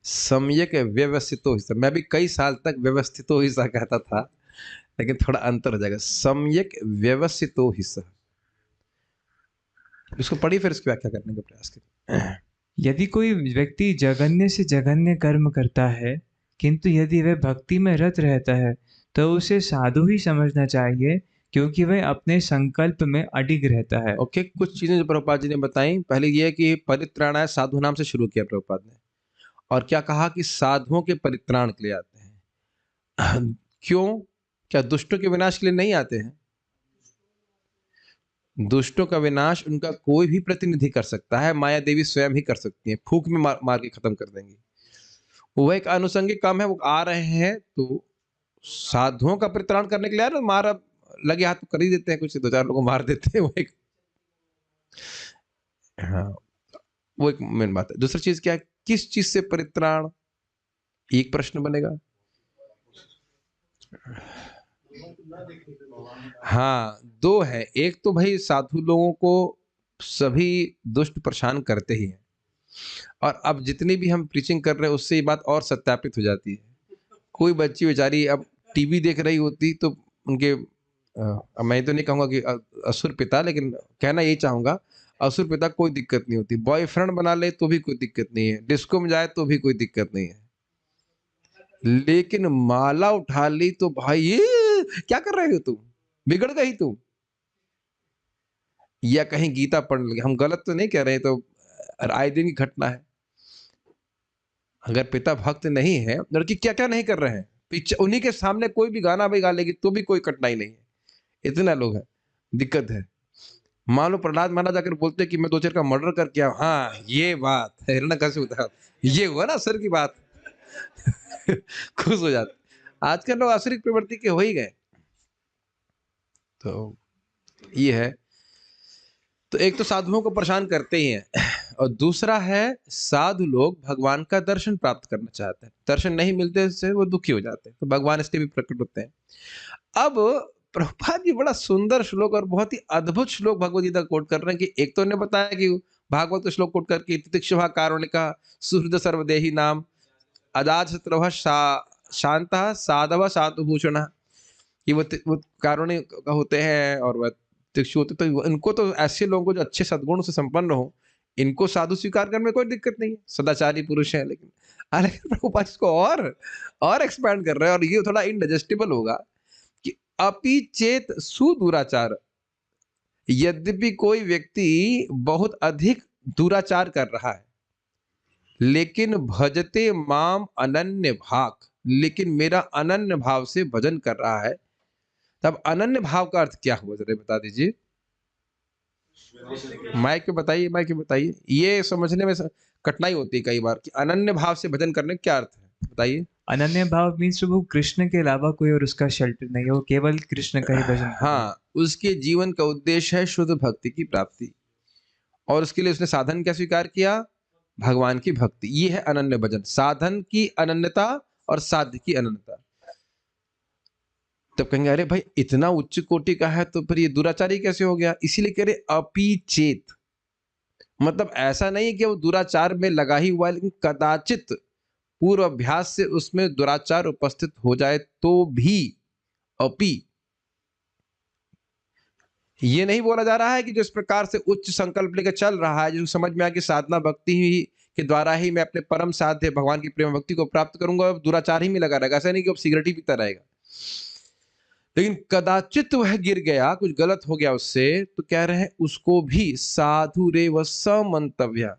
सम्यक व्यवस्थितो ही सह, मैं भी कई साल तक व्यवस्थितो ही सह कहता था, लेकिन थोड़ा अंतर हो जाएगा। सम्यक व्यवस्थितो ही सह, इसको पढ़ी फिर इसकी व्याख्या करने का प्रयास करें। यदि कोई व्यक्ति जघन्य से जघन्य कर्म करता है, किंतु यदि वह भक्ति में रत रहता है तो उसे साधु ही समझना चाहिए, क्योंकि वह अपने संकल्प में अडिग रहता है। ओके, कुछ चीजें जो प्रभुपाद जी ने बताई, पहले ये है कि परित्राणाय साधु नाम से शुरू किया प्रभुपाद ने, और क्या कहा कि साधुओं के परित्राण के लिए आते हैं। क्यों? क्या दुष्टों के विनाश के लिए नहीं आते हैं? दुष्टों का विनाश उनका कोई भी प्रतिनिधि कर सकता है, माया देवी स्वयं ही कर सकती है, फूंक में मार के खत्म कर देंगी। वो एक अनुसंगिक काम है, वो आ रहे हैं तो साधुओं का परित्राण करने के लिए ना, मार लगे हाथ तो कर ही देते हैं, कुछ 2-4 लोगों को मार देते हैं। वो एक, हाँ, वो एक मेन बात है। दूसरी चीज क्या है, किस चीज से परित्राण, एक प्रश्न बनेगा। हाँ, दो है। एक तो भाई साधु लोगों को सभी दुष्ट परेशान करते ही हैं, और अब जितनी भी हम प्रीचिंग कर रहे हैं उससे ये बात और सत्यापित हो जाती है। कोई बच्ची बेचारी अब टीवी देख रही होती तो उनके अब मैं तो नहीं कहूंगा कि असुर पिता, लेकिन कहना यही चाहूंगा, असुर पिता कोई दिक्कत नहीं होती। बॉयफ्रेंड बना ले तो भी कोई दिक्कत नहीं है, डिस्को में जाए तो भी कोई दिक्कत नहीं है। लेकिन माला उठा ली तो भाई ये क्या कर रहे हो तुम, बिगड़ गई तुम। या कहीं गीता पढ़ लगे, हम गलत तो नहीं कह रहे, तो आए दिन की घटना है। अगर पिता भक्त नहीं है, लड़की क्या क्या नहीं कर रहे हैं, पीछे उन्हीं के सामने कोई भी गाना भी गा लेगी तो भी कोई कठिनाई नहीं है। इतना लोग है, दिक्कत है। मान लो प्रहलाद महाराज आकर बोलते कि मैं दो चार का मर्डर करके आया, हाँ ये बात है, हिरण्यकशिपु था, ये हुआ ना सर की बात। खुश हो जाते। आजकल लोग आसुरिक प्रवृत्ति के हो ही गए। तो ये है। तो एक तो साधुओं को परेशान करते ही हैं, और दूसरा है साधु लोग भगवान का दर्शन प्राप्त करना चाहते हैं, दर्शन नहीं मिलते से वो दुखी हो जाते हैं, तो भगवान इसलिए भी प्रकट होते हैं। अब प्रभुपाद जी बड़ा सुंदर श्लोक और बहुत ही अद्भुत श्लोक भगवद गीता कोट कर रहे हैं कि एक तो ने बताया कि भागवत श्लोक कोट करके तितिक्षुभा कारुणिका सुहृद सर्वदेही नाम अजात शत्रु शांत साधव साधुभूषण, कि वो कारुणिक होते हैं और वह तितिक्षु होते, तो इनको तो ऐसे लोगों को जो अच्छे सद्गुण से संपन्न हो, इनको साधु स्वीकार करने में कोई दिक्कत नहीं है, सदाचारी पुरुष है। लेकिन प्रभुपाद इसको और एक्सपैंड कर रहे हैं, और ये थोड़ा इनडाइजेस्टिबल होगा कि अपि चेत सुदुराचार, यद्यपि कोई व्यक्ति बहुत अधिक दुराचार कर रहा है, लेकिन भजते माम अनन्य भाग, लेकिन मेरा अनन्य भाव से भजन कर रहा है, तब अनन्य भाव का अर्थ क्या हुआ, जरा बता दीजिए। माइक पे बताइए, माइक पे बताइए, ये समझने में कठिनाई होती है कई बार कि अनन्य भाव से भजन करने का क्या अर्थ है, बताइए। अनन्य भाव मीन्स प्रभु कृष्ण के अलावा कोई और उसका शेल्टर नहीं है, वो केवल कृष्ण का ही भजन कर रहा है। हाँ, उसके जीवन का उद्देश्य है शुद्ध भक्ति की प्राप्ति, और उसके लिए उसने साधन क्या स्वीकार किया, भगवान की भक्ति। ये है अनन्य भजन, साधन की अनन्यता और साध्य की अनन्यता। तब कहेंगे अरे भाई इतना उच्च कोटि का है तो फिर ये दुराचारी कैसे हो गया, इसीलिए कह रहे अपि चेत, मतलब ऐसा नहीं है कि वो दुराचार में लगा ही हुआ है, लेकिन कदाचित पूर्व अभ्यास से उसमें दुराचार उपस्थित हो जाए तो भी अपि, ये नहीं बोला जा रहा है कि जिस प्रकार से उच्च संकल्प लेकर चल रहा है, जो समझ में आया कि साधना भक्ति ही के द्वारा ही मैं अपने परम साध्य भगवान की प्रेम भक्ति को प्राप्त करूंगा, अब दुराचार ही में लगा रहेगा, ऐसा नहीं कि अब सिगरेट ही पीता रहेगा। लेकिन कदाचित वह गिर गया, कुछ गलत हो गया उससे, तो कह रहे हैं उसको भी साधु रे व समंतव्य,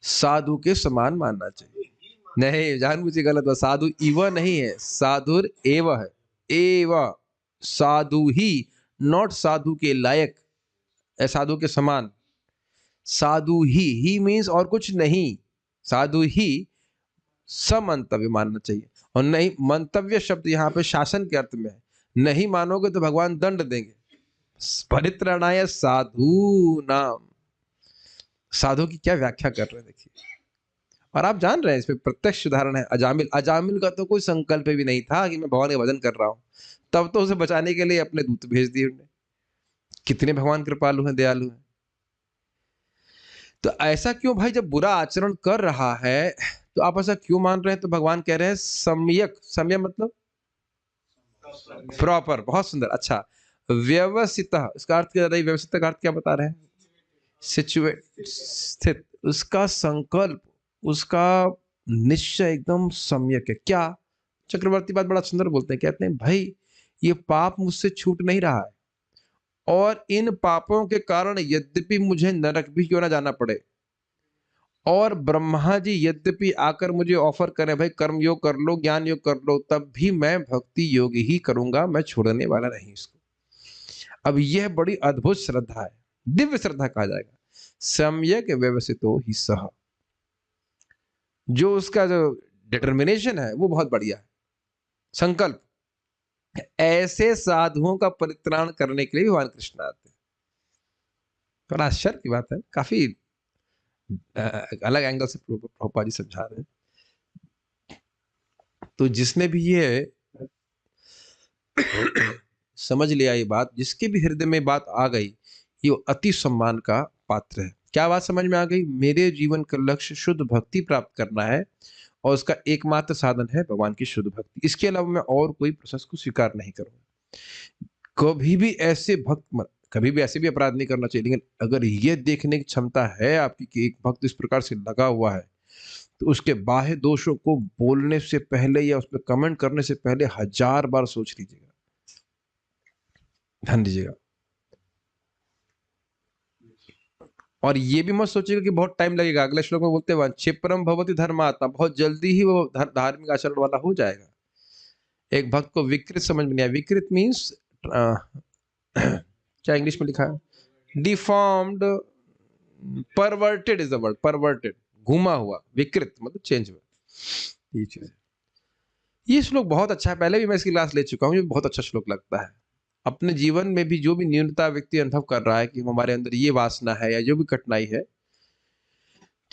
साधु के समान मानना चाहिए। नहीं जानबूझ के गलत, साधु इव नहीं है, साधुर एव है, एव साधु ही, नॉट साधु के लायक, साधु के समान, साधु ही मीन्स और कुछ नहीं, साधु ही समंतव्य मानना चाहिए। और नहीं, मंतव्य शब्द यहाँ पे शासन के अर्थ में है, नहीं मानोगे तो भगवान दंड देंगे। परित्राणाय साधु नाम, साधु की क्या व्याख्या कर रहे हैं देखिए। और आप जान रहे हैं इसमें प्रत्यक्ष उदाहरण है अजामिल। अजामिल का तो कोई संकल्प भी नहीं था कि मैं भगवान का भजन कर रहा हूं, तब तो उसे बचाने के लिए अपने दूत भेज दिए उन्होंने। कितने भगवान कृपालु हैं, दयालु हैं। तो ऐसा क्यों भाई, जब बुरा आचरण कर रहा है तो आप ऐसा क्यों मान रहे हैं? तो भगवान कह रहे हैं सम्यक, सम्यक मतलब प्रॉपर, बहुत सुंदर, अच्छा। व्यवस्थित, इसका अर्थ क्या, व्यवस्थित का अर्थ क्या बता रहे हैं? सिचुएट, स्थित, उसका संकल्प, उसका निश्चय एकदम सम्यक है। क्या चक्रवर्ती बात बड़ा सुंदर बोलते हैं, कहते हैं भाई ये पाप मुझसे छूट नहीं रहा है, और इन पापों के कारण यद्यपि मुझे नरक भी क्यों ना जाना पड़े, और ब्रह्मा जी यद्यपि आकर मुझे ऑफर करें भाई कर्म योग कर लो, ज्ञान योग कर लो, तब भी मैं भक्ति योग ही करूंगा, मैं छोड़ने वाला नहीं इसको। अब यह बड़ी अद्भुत श्रद्धा है, दिव्य श्रद्धा कहा जाएगा। सम्यक व्यवस्थितो ही सह, जो उसका जो डिटर्मिनेशन है वो बहुत बढ़िया है, संकल्प। ऐसे साधुओं का परित्राण करने के लिए भगवान कृष्ण आते हैं। थोड़ा आश्चर्य की बात है, काफी अलग एंगल से प्रभुपाद जी समझा रहे हैं। तो जिसने भी ये समझ लिया ये बात, जिसके भी हृदय में बात आ गई, ये अति सम्मान का पात्र है। क्या बात समझ में आ गई? मेरे जीवन का लक्ष्य शुद्ध भक्ति प्राप्त करना है, और उसका एकमात्र साधन है भगवान की शुद्ध भक्ति। इसके अलावा मैं और कोई प्रोसेस को स्वीकार नहीं करूंगा। कभी भी ऐसे भक्त, कभी भी ऐसे भी अपराध नहीं करना चाहिए, लेकिन अगर ये देखने की क्षमता है आपकी कि एक भक्त इस प्रकार से लगा हुआ है, तो उसके बाह्य दोषों को बोलने से पहले या उस पर कमेंट करने से पहले 1000 बार सोच लीजिएगा, ध्यान दीजिएगा। और ये भी मत सोचिएगा कि बहुत टाइम लगेगा। अगले श्लोक में बोलते हैं क्षिप्रम भवति धर्मात्मा, बहुत जल्दी ही वो धार्मिक आचरण वाला हो जाएगा। एक भक्त को विकृत समझ में नहीं आया। विकृत मीन्स क्या इंग्लिश में लिखा है, deformed, perverted is the word, perverted, घुमा हुआ, विकृत मतलब चेंज हुआ, ये चीज है। ये श्लोक बहुत अच्छा है, पहले भी मैं इसकी क्लास ले चुका हूँ, ये बहुत अच्छा श्लोक लगता है। अपने जीवन में भी जो भी न्यूनता व्यक्ति अनुभव कर रहा है कि हमारे अंदर ये वासना है या जो भी कठिनाई है,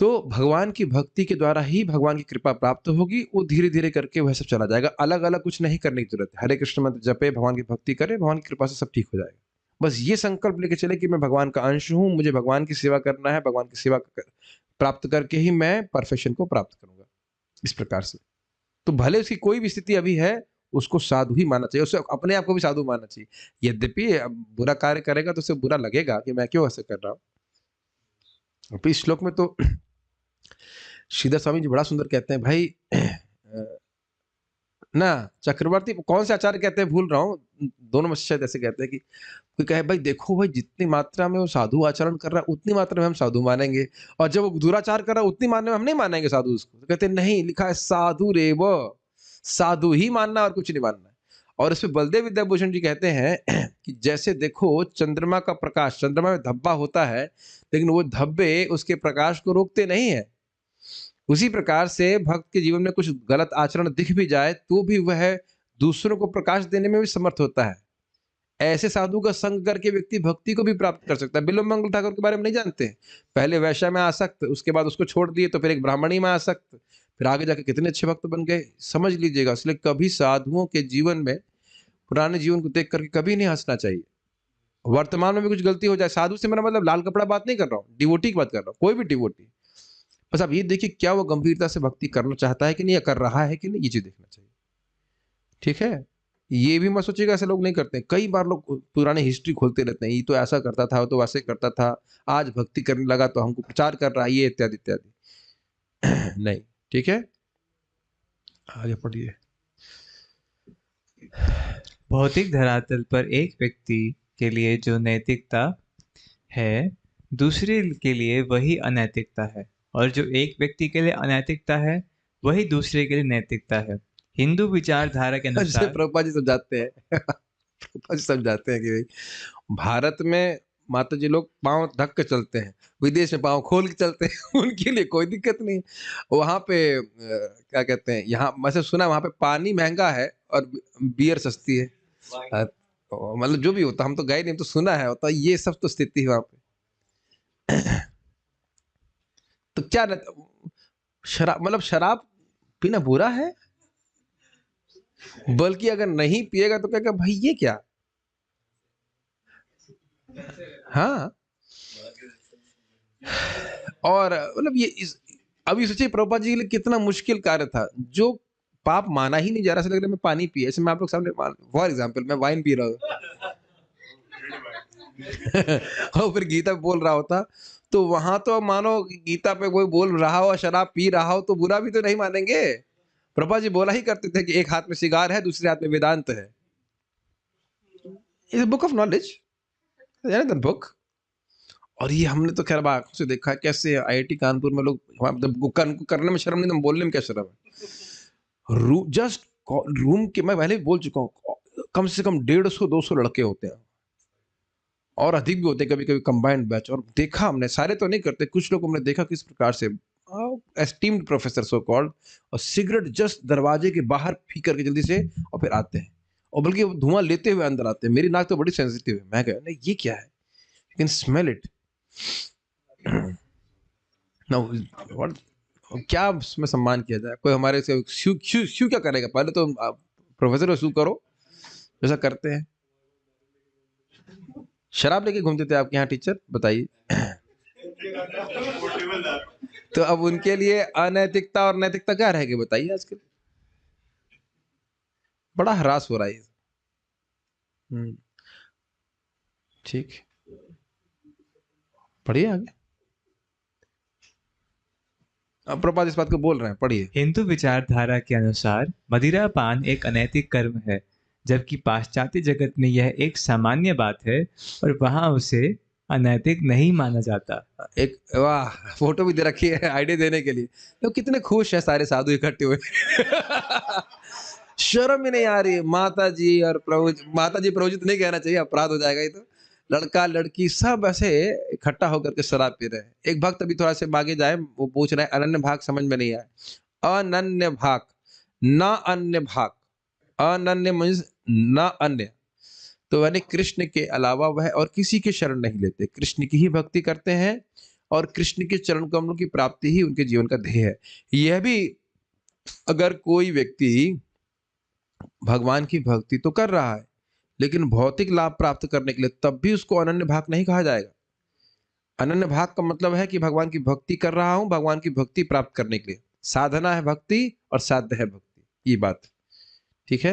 तो भगवान की भक्ति के द्वारा ही भगवान की कृपा प्राप्त होगी। वो धीरे धीरे करके वह सब चला जाएगा। अलग अलग कुछ नहीं करने की जरूरत है। हरे कृष्ण मंत्र जपे, भगवान की भक्ति करे, भगवान की कृपा से सब ठीक हो जाएगा। बस ये संकल्प लेके चले कि मैं भगवान का अंश हूं, मुझे भगवान की सेवा करना है, भगवान की सेवा प्राप्त करके ही मैं परफेक्शन को प्राप्त करूंगा। इस प्रकार से तो भले उसकी कोई भी स्थिति अभी है, उसको साधु ही मानना चाहिए, उसे अपने आप को भी साधु मानना चाहिए। यद्यपि बुरा कार्य करेगा तो उसे बुरा लगेगा कि मैं क्यों ऐसे कर रहा हूं। इस श्लोक में तो श्रीधर स्वामी जी बड़ा सुंदर कहते हैं भाई, ना चक्रवर्ती कौन से आचार्य कहते हैं भूल रहा हूँ, दोनों में शायद ऐसे कहते हैं कि कोई कहे भाई देखो भाई, जितनी मात्रा में वो साधु आचरण कर रहा है उतनी मात्रा में हम साधु मानेंगे, और जब वो दुराचार कर रहा है उतनी मात्रा में हम नहीं मानेंगे साधु उसको। तो कहते हैं नहीं, लिखा है साधु रेव, साधु ही मानना और कुछ नहीं मानना। और इसमें बलदेव विद्याभूषण जी कहते हैं कि जैसे देखो चंद्रमा का प्रकाश, चंद्रमा में धब्बा होता है लेकिन वो धब्बे उसके प्रकाश को रोकते नहीं है, उसी प्रकार से भक्त के जीवन में कुछ गलत आचरण दिख भी जाए तो भी वह दूसरों को प्रकाश देने में भी समर्थ होता है। ऐसे साधु का संग करके व्यक्ति भक्ति को भी प्राप्त कर सकता है। बिल्व मंगल ठाकुर के बारे में नहीं जानते, पहले वैश्या में आसक्त, उसके बाद उसको छोड़ दिए तो फिर एक ब्राह्मणी में आसक्त, फिर आगे जाके कितने अच्छे भक्त बन गए, समझ लीजिएगा। इसलिए कभी साधुओं के जीवन में पुराने जीवन को देख करके कभी नहीं हंसना चाहिए। वर्तमान में भी कुछ गलती हो जाए, साधु से मेरा मतलब लाल कपड़ा बात नहीं कर रहा हूँ, डिवोटी की बात कर रहा हूँ, कोई भी डिवोटी, बस आप ये देखिए क्या वो गंभीरता से भक्ति करना चाहता है कि नहीं, या कर रहा है कि नहीं, ये चीज देखना चाहिए। ठीक है, ये भी मत सोचिएगा ऐसे लोग नहीं करते हैं। कई बार लोग पुराने हिस्ट्री खोलते रहते हैं, ये तो ऐसा करता था, वो तो वैसे करता था, आज भक्ति करने लगा तो हमको प्रचार कर रहा है, ये इत्यादि इत्यादि। नहीं, ठीक है, आगे पढ़िए। भौतिक धरातल पर एक व्यक्ति के लिए जो नैतिकता है, दूसरे के लिए वही अनैतिकता है, और जो एक व्यक्ति के लिए अनैतिकता है वही दूसरे के लिए नैतिकता है। हिंदू विचारधारा के जैसे अनुसार प्रभुपाद जी समझाते हैं प्रभुपाद जी समझाते हैं कि भाई भारत में माता जी लोग पांव ढक के चलते हैं, विदेश में पांव खोल के चलते हैं उनके लिए कोई दिक्कत नहीं। वहां पे क्या कहते हैं, यहाँ मैंने सुना वहां पे पानी महंगा है और बियर सस्ती है। मतलब जो भी होता, हम तो गए नहीं, हम तो सुना है होता, ये सब तो स्थिति है वहां पे। तो क्या शराब, मतलब शराब पीना बुरा है, बल्कि अगर नहीं पिएगा तो क्या भाई ये क्या। हाँ, और मतलब ये अभी सोचिए प्रभुपाद जी के लिए कितना मुश्किल कार्य था, जो पाप माना ही नहीं जा रहा, ऐसा लग रहा है मैं पानी पिए। ऐसे मैं आप लोग सामने फॉर एग्जाम्पल मैं वाइन पी रहा हूँ और फिर गीता बोल रहा होता, तो वहां तो मानो गीता पे कोई बोल रहा हो, शराब पी रहा हो, तो बुरा भी तो नहीं मानेंगे। प्रभुपाद जी बोला ही करते थे कि एक हाथ में सिगार है, दूसरे हाथ में वेदांत है। It's book of knowledge, book. और ये हमने तो खैर आंखों से देखा है कैसे आईआईटी कानपुर में लोग, करने में शर्म नहीं, तो बोलने में क्या शर्म है। जस्ट रूम के, मैं पहले भी बोल चुका हूँ, कम से कम 150-200 लड़के होते हैं, और अधिक भी होते हैं कभी कभी कंबाइंड बैच। और देखा हमने, सारे तो नहीं करते, कुछ लोग हमने देखा किस प्रकार से एस्टीम्ड प्रोफेसर सो कॉल्ड, और सिगरेट जस्ट दरवाजे के बाहर फीक करके जल्दी से और फिर आते हैं, और बल्कि वो धुआं लेते हुए अंदर आते हैं। मेरी नाक तो बड़ी सेंसिटिव है, मैं कहा नहीं ये क्या है, you can smell it. What, क्या उसमें सम्मान किया जाए, कोई हमारे से शू शू शू क्या करेगा, पहले तो प्रोफेसर को शू करो जैसा करते हैं। शराब लेके घूमते थे आपके यहाँ टीचर, बताइए तो अब उनके लिए अनैतिकता और नैतिकता क्या रहेगी बताइए आजकल, बड़ा हरास हो रहा है। ठीक, पढ़िए आगे। प्रभुपाद इस बात को बोल रहे हैं, पढ़िए। हिंदू विचारधारा के अनुसार मदिरापान एक अनैतिक कर्म है, जबकि पाश्चात्य जगत में यह एक सामान्य बात है और वहां उसे अनैतिक नहीं माना जाता। एक वाह, फोटो भी दे रखी है आइडिया देने के लिए। तो कितने खुश है सारे साधु इकट्ठे हुए। शर्म ही नहीं आ रही। माता जी और प्रभु, माता जी प्रभु जी तो नहीं कहना चाहिए, अपराध हो जाएगा ये तो। लड़का लड़की सब ऐसे इकट्ठा होकर के शराब पी रहे हैं। एक भक्त अभी थोड़ा से आगे जाए, वो पूछ रहा है अनन्य भाग समझ में नहीं आया। अनन्य भाग, ना अन्य भाग। अनन्य मीन्स ना अन्य, तो यानी कृष्ण के अलावा वह और किसी के शरण नहीं लेते, कृष्ण की ही भक्ति करते हैं और कृष्ण के चरण कमलों की प्राप्ति ही उनके जीवन का ध्येय है। यह भी अगर कोई व्यक्ति भगवान की भक्ति तो कर रहा है, लेकिन भौतिक लाभ प्राप्त करने के लिए, तब भी उसको अनन्य भाग नहीं कहा जाएगा। अनन्य भाग का मतलब है कि भगवान की भक्ति कर रहा हूं, भगवान की भक्ति प्राप्त करने के लिए। साधना है भक्ति और साध्य है भक्ति, ये बात ठीक है।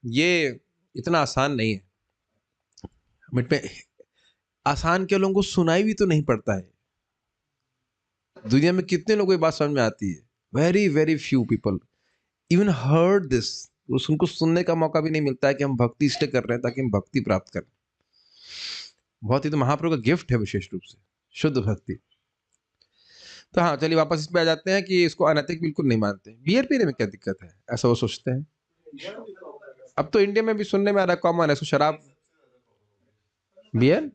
ये इतना आसान नहीं है। मिनट में आसान के लोगों को सुनाई भी तो नहीं पड़ता है। दुनिया में कितने लोगों को ये बात समझ में आती है? Very very few people even heard this. उनको सुनने का मौका भी नहीं मिलता है कि हम भक्ति इसलिए कर रहे हैं ताकि हम भक्ति प्राप्त करें। बहुत ही तो महाप्रभु का गिफ्ट है विशेष रूप से शुद्ध भक्ति। तो हाँ, चलिए वापस इस पे आ जाते हैं कि इसको अनैतिक बिल्कुल नहीं मानते। बियर पीने में क्या दिक्कत है, ऐसा वो सोचते हैं। अब तो इंडिया में भी सुनने में आ रहा है, कॉमन है सो शराब बियर।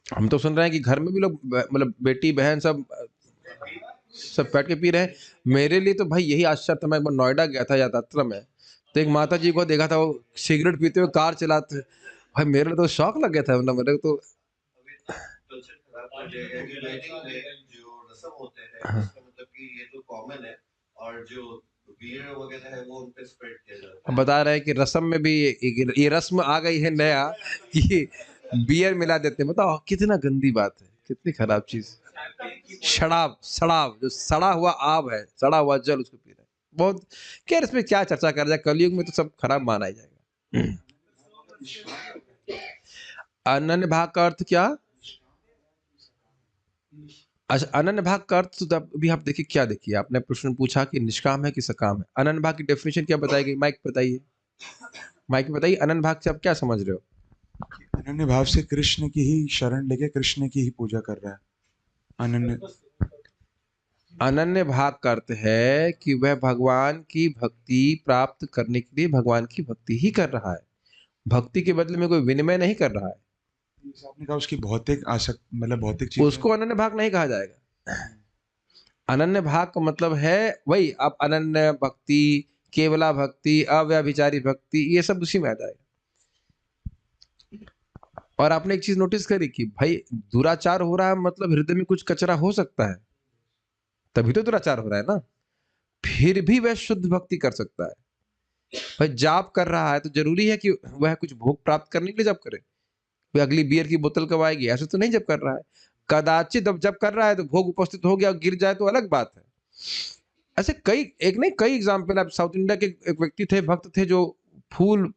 हम तो सुन रहे हैं कि घर में भी लोग मतलब बेटी बहन सब बैठ के पी रहे हैं। मेरे लिए तो भाई यही आश्चर्य था। मैं एक बार नोएडा गया था यात्रा में, तो एक माता जी को देखा था, वो सिगरेट पीते हुए कार चलाते। भाई मेरे लिए तो शौक लग गया था, मतलब मेरे को तो जो रसम होते हैं मतलब कि ये तो कॉमन है और जो बियर वगैरह है वो उन पे स्प्रेड किया जाता है। बता रहे हैं कि रसम में भी ये रस्म आ गई है नया कि बियर मिला देते हैं। बताओ कितना गंदी बात है, कितनी खराब चीज। शराब, शराब जो सड़ा हुआ आब है, सड़ा हुआ जल, उसको पी रहे हैं। बहुत खैर, इसमें क्या चर्चा कर जाए, कलयुग में तो सब खराब माना ही जाएगा। अनन्य भाग का अर्थ क्या? अच्छा, अनन्य भाग का अर्थ तो अभी आप देखिए, क्या देखिए, आपने प्रश्न पूछा कि निष्काम है कि सकाम है। अनन्य भाग की डेफिनेशन क्या बताई गई? माइक बताइए, माइक बताइए, अनन्य भाग से आप क्या समझ रहे हो? अनन्य भाव से कृष्ण की ही शरण लेके कृष्ण की ही पूजा कर रहा है। अनन्य भाग का अर्थ है कि वह भगवान की भक्ति प्राप्त करने के लिए भगवान की भक्ति ही कर रहा है, भक्ति के बदले में कोई विनिमय नहीं कर रहा है। आपने कहा उसकी भौतिक आसक्त, मतलब भौतिक चीज, उसको अनन्य भाग नहीं कहा जाएगा। अनन्य भाग का मतलब है वही, आप अनन्य भक्ति, केवला भक्ति, अव्यभिचारी भक्ति, ये सब उसी में आ जाएगा। और आपने एक चीज नोटिस करी कि भाई दुराचार हो रहा है, मतलब हृदय में कुछ कचरा हो सकता है, तभी तो दुराचार हो रहा है ना। फिर भी वह शुद्ध भक्ति कर सकता है। भाई जाप कर रहा है तो जरूरी है कि वह कुछ भोग प्राप्त करने के लिए जप करे। वह अगली बियर की बोतल कब आएगी ऐसे तो नहीं जप कर रहा है। कदाचित जब कर रहा है तो भोग उपस्थित हो गया, गिर जाए तो अलग बात है। ऐसे कई, एक नहीं कई एग्जाम्पल। आप साउथ इंडिया के एक व्यक्ति थे, भक्त थे, जो फूल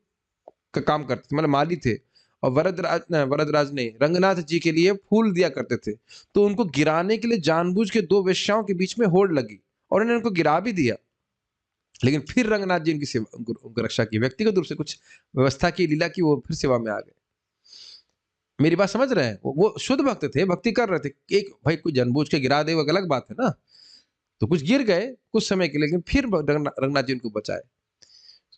का काम करते थे, मतलब माली थे, और वरदराज ने रंगनाथ जी के लिए फूल दिया करते थे। तो उनको गिराने के लिए जानबूझ के दो वेश्याओं के बीच में होड़ लगी और उन्होंने उनको गिरा भी दिया, लेकिन फिर रंगनाथ जी उनकी सेवा, उनको रक्षा की, व्यक्तिगत रूप से कुछ व्यवस्था की, लीला की, वो फिर सेवा में आ गए। मेरी बात समझ रहे हैं? वो शुद्ध भक्त थे, भक्ति कर रहे थे। एक भाई कोई जानबूझ के गिरा दे वो अलग बात है ना। तो कुछ गिर गए कुछ समय के लिए, लेकिन फिर रंगनाथ जी उनको बचाए।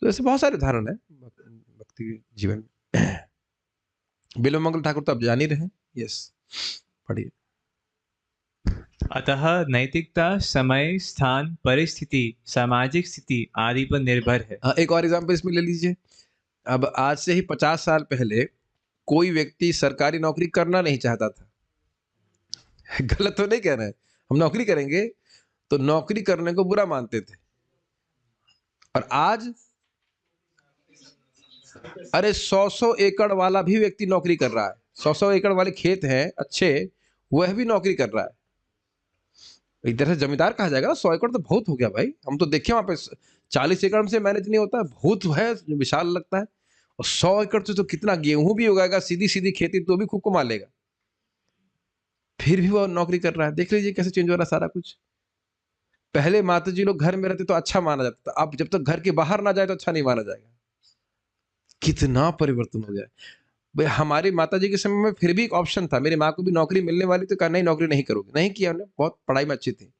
तो ऐसे बहुत सारे उदाहरण है भक्ति जीवन में। बिल्व मंगल ठाकुर तो आप जान ही रहे हैं। यस, पढ़िए। अतः नैतिकता समय, स्थान, परिस्थिति, सामाजिक स्थिति आदि पर निर्भर है। एक और एग्जांपल इसमें ले लीजिए। अब आज से ही 50 साल पहले कोई व्यक्ति सरकारी नौकरी करना नहीं चाहता था। गलत तो नहीं कह रहे हैं, हम नौकरी करेंगे तो नौकरी करने को बुरा मानते थे। और आज अरे 100 एकड़ वाला भी व्यक्ति नौकरी कर रहा है। 100 एकड़ वाले खेत हैं अच्छे, वह भी नौकरी कर रहा है। एक तरह से जमींदार कहा जाएगा ना। 100 एकड़ तो बहुत हो गया भाई। हम तो देखे वहां पे 40 एकड़ से मैनेज नहीं होता, बहुत है, विशाल लगता है। और 100 एकड़ से तो कितना गेहूं भी उगाएगा, सीधी सीधी खेती, तो भी खूब कमा लेगा। फिर भी वो नौकरी कर रहा है। देख लीजिए कैसे चेंज हो रहा है सारा कुछ। पहले माता जी लोग घर में रहते तो अच्छा माना जाता था, अब जब तक घर के बाहर ना जाए तो अच्छा नहीं माना जाएगा। कितना परिवर्तन हो गया है। भाई हमारी माता जी के समय में फिर भी एक ऑप्शन था, मेरी माँ को भी नौकरी मिलने वाली तो कहा नहीं नौकरी नहीं करोगे, नहीं किया उन्होंने, बहुत पढ़ाई में अच्छी थी।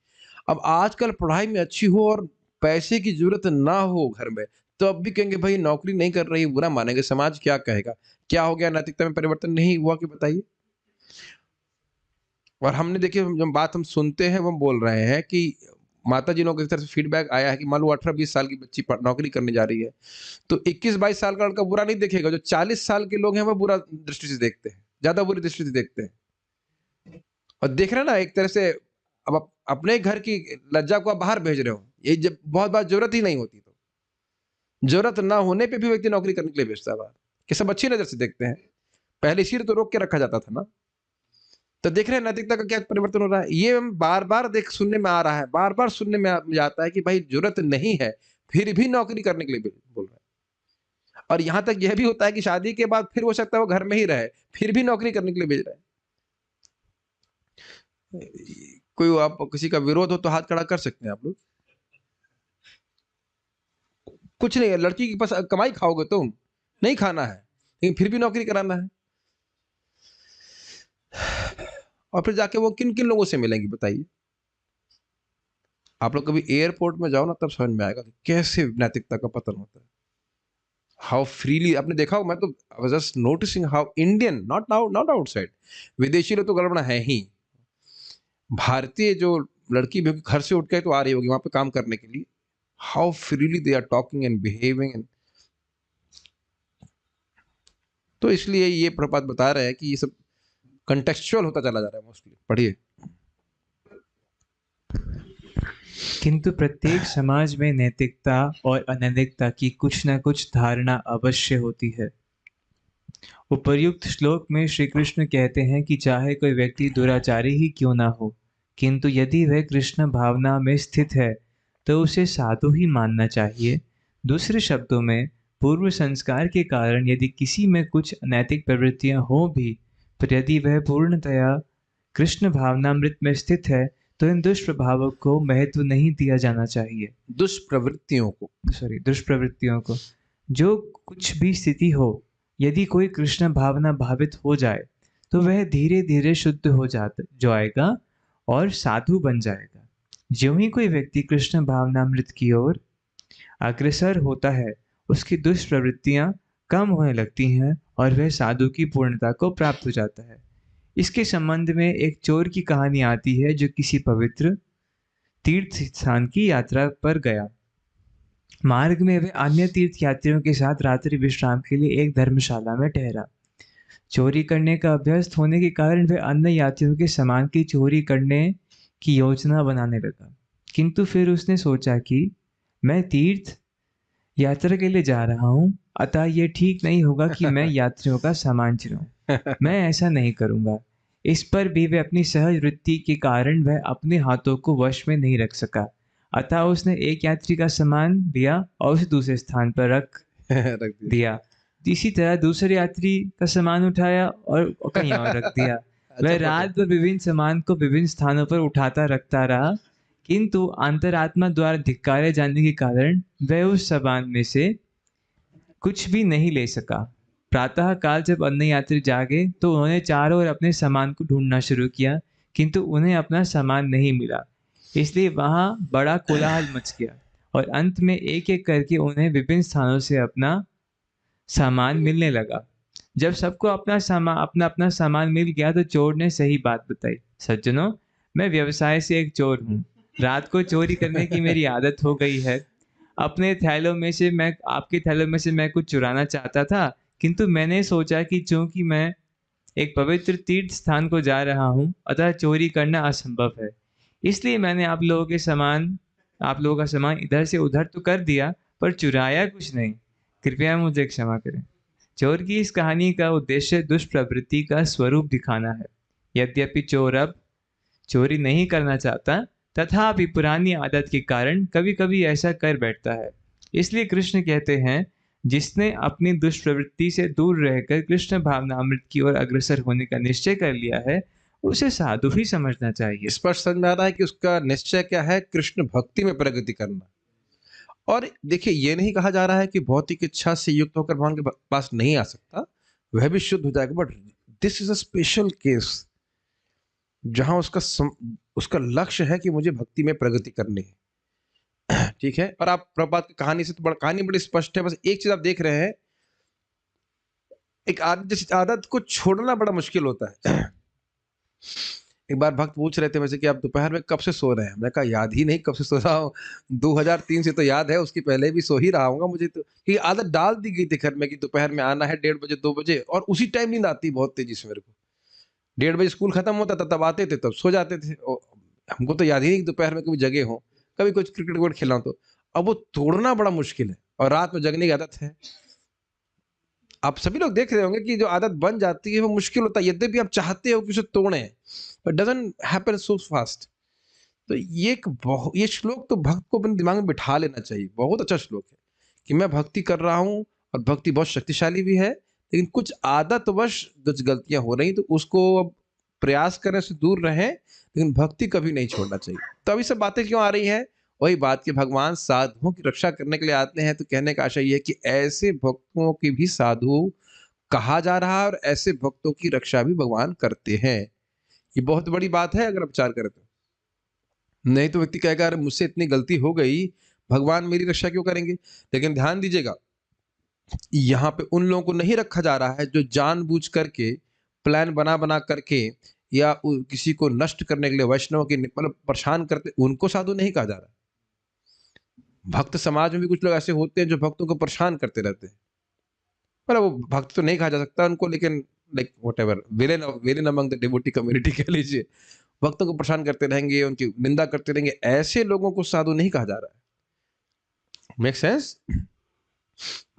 अब आजकल पढ़ाई में अच्छी हो और पैसे की जरूरत ना हो घर में, तो अब भी कहेंगे भाई नौकरी नहीं कर रही, बुरा मानेंगे, समाज क्या कहेगा। क्या हो गया, नैतिकता में परिवर्तन नहीं हुआ कि बताइए। और हमने देखिए जब बात हम सुनते हैं वो हम बोल रहे हैं कि माता जी लोगों की तरफ से फीडबैक आया है कि मान लो 18-20 साल की बच्ची नौकरी करने जा रही है, तो 21-22 साल का लड़का बुरा नहीं देखेगा, जो 40 साल के लोग हैं वो बुरा दृष्टि से देखते हैं, ज्यादा बुरी दृष्टि से देखते हैं। और देख रहे हैं ना एक तरह से, अब अपने घर की लज्जा को आप बाहर भेज रहे हो, ये जब बहुत बार जरूरत ही नहीं होती, तो जरूरत ना होने पे भी व्यक्ति नौकरी करने के लिए भेजता है बाहर, कि सब अच्छी नजर से देखते हैं। पहले इसीलिए तो रोक के रखा जाता था ना। तो देख रहे हैं नैतिकता का क्या परिवर्तन हो रहा है। ये हम बार बार देख सुनने में आ रहा है, बार बार सुनने में आता है कि भाई जरूरत नहीं है फिर भी नौकरी करने के लिए बोल रहा है। और यहां तक यह भी होता है कि शादी के बाद फिर हो सकता है वो घर में ही रहे, फिर भी नौकरी करने के लिए भेज रहा है। कोई आप किसी का विरोध हो तो हाथ खड़ा कर सकते हैं आप लोग। कुछ नहीं है, लड़की के पास कमाई खाओगे तुम, नहीं खाना है, लेकिन फिर भी नौकरी कराना है। और फिर जाके वो किन किन लोगों से मिलेंगी बताइए। आप लोग कभी एयरपोर्ट में जाओ ना, तब समझ में आएगा कि कैसे नैतिकता का पतन होता है। हाउ फ्रीली आपने देखा हो, मैं तो just noticing how Indian, not outside, विदेशी लोग तो गड़बड़ा है ही, भारतीय जो लड़की भी घर से उठ के तो आ रही होगी वहां पे काम करने के लिए, how freely they are talking and behaving and. तो इसलिए ये प्रपात बता रहे हैं कि ये सब कंटेक्चुअल होता चला जा रहा है मोस्टली। पढ़िए। किंतु प्रत्येक समाज में नैतिकता और अनैतिकता की कुछ न कुछ धारणा अवश्य होती है। उपर्युक्त श्लोक में श्री कृष्ण कहते हैं कि चाहे कोई व्यक्ति दुराचारी ही क्यों ना हो, किंतु यदि वह कृष्ण भावना में स्थित है तो उसे साधु ही मानना चाहिए। दूसरे शब्दों में, पूर्व संस्कार के कारण यदि किसी में कुछ अनैतिक प्रवृत्तियां हो भी, पर यदि वह पूर्णतया कृष्ण भावनामृत में स्थित है तो इन दुष्प्रभावों को महत्व नहीं दिया जाना चाहिए। दुष्प्रवृत्तियों को जो कुछ भी स्थिति हो, यदि कोई कृष्ण भावना भावित हो जाए तो वह धीरे धीरे शुद्ध हो जाएगा और साधु बन जाएगा। ज्यों ही कोई व्यक्ति कृष्ण भावनामृत की ओर अग्रसर होता है, उसकी दुष्प्रवृत्तियां कम होने लगती हैं और वह साधु की पूर्णता को प्राप्त हो जाता है। इसके संबंध में एक चोर की कहानी आती है जो किसी पवित्र तीर्थ स्थान की यात्रा पर गया। मार्ग में वह अन्य तीर्थ यात्रियों के साथ रात्रि विश्राम के लिए एक धर्मशाला में ठहरा। चोरी करने का अभ्यस्त होने के कारण वह अन्य यात्रियों के सामान की चोरी करने की योजना बनाने लगा, किंतु फिर उसने सोचा कि मैं तीर्थ यात्रा के लिए जा रहा हूँ, अतः यह ठीक नहीं होगा कि मैं यात्रियों का सामान चुराऊं। मैं ऐसा नहीं करूंगा। इस पर भी वह अपनी सहज वृत्ति के कारण वह अपने हाथों को वश में नहीं रख सका, अतः उसने एक यात्री का सामान लिया और उसे दूसरे स्थान पर रख दिया। इसी तरह दूसरे यात्री का सामान उठाया और कहीं और रख दिया। वह रात भर विभिन्न सामान को विभिन्न स्थानों पर उठाता रखता रहा, किंतु अंतरात्मा द्वारा धिक्कारे जाने के कारण वह उस सामान में से कुछ भी नहीं ले सका। प्रातः काल जब अन्य यात्री जागे तो उन्होंने चारों ओर अपने सामान को ढूंढना शुरू किया, किंतु उन्हें अपना सामान नहीं मिला। इसलिए वहां बड़ा कोलाहल मच गया और अंत में एक एक करके उन्हें विभिन्न स्थानों से अपना सामान मिलने लगा। जब सबको अपना अपना सामान मिल गया तो चोर ने सही बात बताई, सज्जनों, मैं व्यवसाय से एक चोर हूँ। रात को चोरी करने की मेरी आदत हो गई है। आपके थैलों में से मैं कुछ चुराना चाहता था, किंतु मैंने सोचा कि चूंकि मैं एक पवित्र तीर्थ स्थान को जा रहा हूँ, अतः चोरी करना असंभव है। इसलिए मैंने आप लोगों का सामान इधर से उधर तो कर दिया, पर चुराया कुछ नहीं। कृपया मुझे क्षमा करें। चोर की इस कहानी का उद्देश्य दुष्प्रवृत्ति का स्वरूप दिखाना है। यद्यपि चोर अब चोरी नहीं करना चाहता, तथापि पुरानी आदत के कारण कभी कभी ऐसा कर बैठता है। इसलिए कृष्ण कहते हैं, जिसने अपनी दुष्प्रवृत्ति से दूर रहकर कृष्ण भावनामृत की ओर अग्रसर होने का निश्चय कर लिया है, उसे साधु ही समझना चाहिए। स्पष्ट समझ में आ रहा है कि उसका निश्चय क्या है, कृष्ण भक्ति में प्रगति करना। और देखिए, ये नहीं कहा जा रहा है कि भौतिक इच्छा से युक्त होकर भगवान के पास नहीं आ सकता, वह भी शुद्ध हो जाएगा, but this is a special case जहां उसका लक्ष्य है कि मुझे भक्ति में प्रगति करनी है। ठीक है, और आप प्रभुपाद की कहानी से तो कहानी बड़ी स्पष्ट है, बस एक चीज आप देख रहे हैं, एक आदत, जैसे आदत को छोड़ना बड़ा मुश्किल होता है। एक बार भक्त पूछ रहे थे वैसे कि आप दोपहर में कब से सो रहे हैं, मैंने कहा याद ही नहीं कब से सो रहा हूँ, 2003 से तो याद है, उसकी पहले भी सो ही रहा हूँ मुझे तो, कि आदत डाल दी गई थी घर में कि दोपहर में आना है 1:30 बजे 2 बजे, और उसी टाइम नींद आती बहुत तेजी से मेरे को। 1:30 बजे स्कूल खत्म होता था, तब आते थे, तब सो जाते थे। हमको तो याद ही नहीं कि दोपहर में कभी जगे हों, कभी कुछ क्रिकेट विकेट खेला तो। अब वो तोड़ना बड़ा मुश्किल है, और रात में जगने की आदत है। आप सभी लोग देख रहे होंगे कि जो आदत बन जाती है वो मुश्किल होता है, यद्यपि आप चाहते हो कि उसे तोड़ें, but doesn't happen so fast. तो ये श्लोक तो भक्त को अपने दिमाग में बिठा लेना चाहिए, बहुत अच्छा श्लोक है कि मैं भक्ति कर रहा हूँ, और भक्ति बहुत शक्तिशाली भी है, लेकिन कुछ आदतवश कुछ गलतियां हो रही, तो उसको अब प्रयास करने से दूर रहें, लेकिन भक्ति कभी नहीं छोड़ना चाहिए। तो अभी सब बातें क्यों आ रही हैं? वही बात कि भगवान साधुओं की रक्षा करने के लिए आते हैं, तो कहने का आशय ये है कि ऐसे भक्तों की भी साधु कहा जा रहा है, और ऐसे भक्तों की रक्षा भी भगवान करते हैं। ये बहुत बड़ी बात है अगर आप विचार करें तो। नहीं तो व्यक्ति कहेगा अरे मुझसे इतनी गलती हो गई, भगवान मेरी रक्षा क्यों करेंगे? लेकिन ध्यान दीजिएगा, यहाँ पे उन लोगों को नहीं रखा जा रहा है जो जानबूझ करके प्लान बना बना करके या किसी को नष्ट करने के लिए वैष्णव की मतलब परेशान करते, उनको साधु नहीं कहा जा रहा। भक्त समाज में भी कुछ लोग ऐसे होते हैं जो भक्तों को परेशान करते रहते हैं, मतलब वो भक्त तो नहीं कहा जा सकता उनको, लेकिन like what ever, villain villain among the devotee community कह लीजिए, भक्तों को परेशान करते रहेंगे, उनकी निंदा करते रहेंगे, ऐसे लोगों को साधु नहीं कहा जा रहा है। Make sense?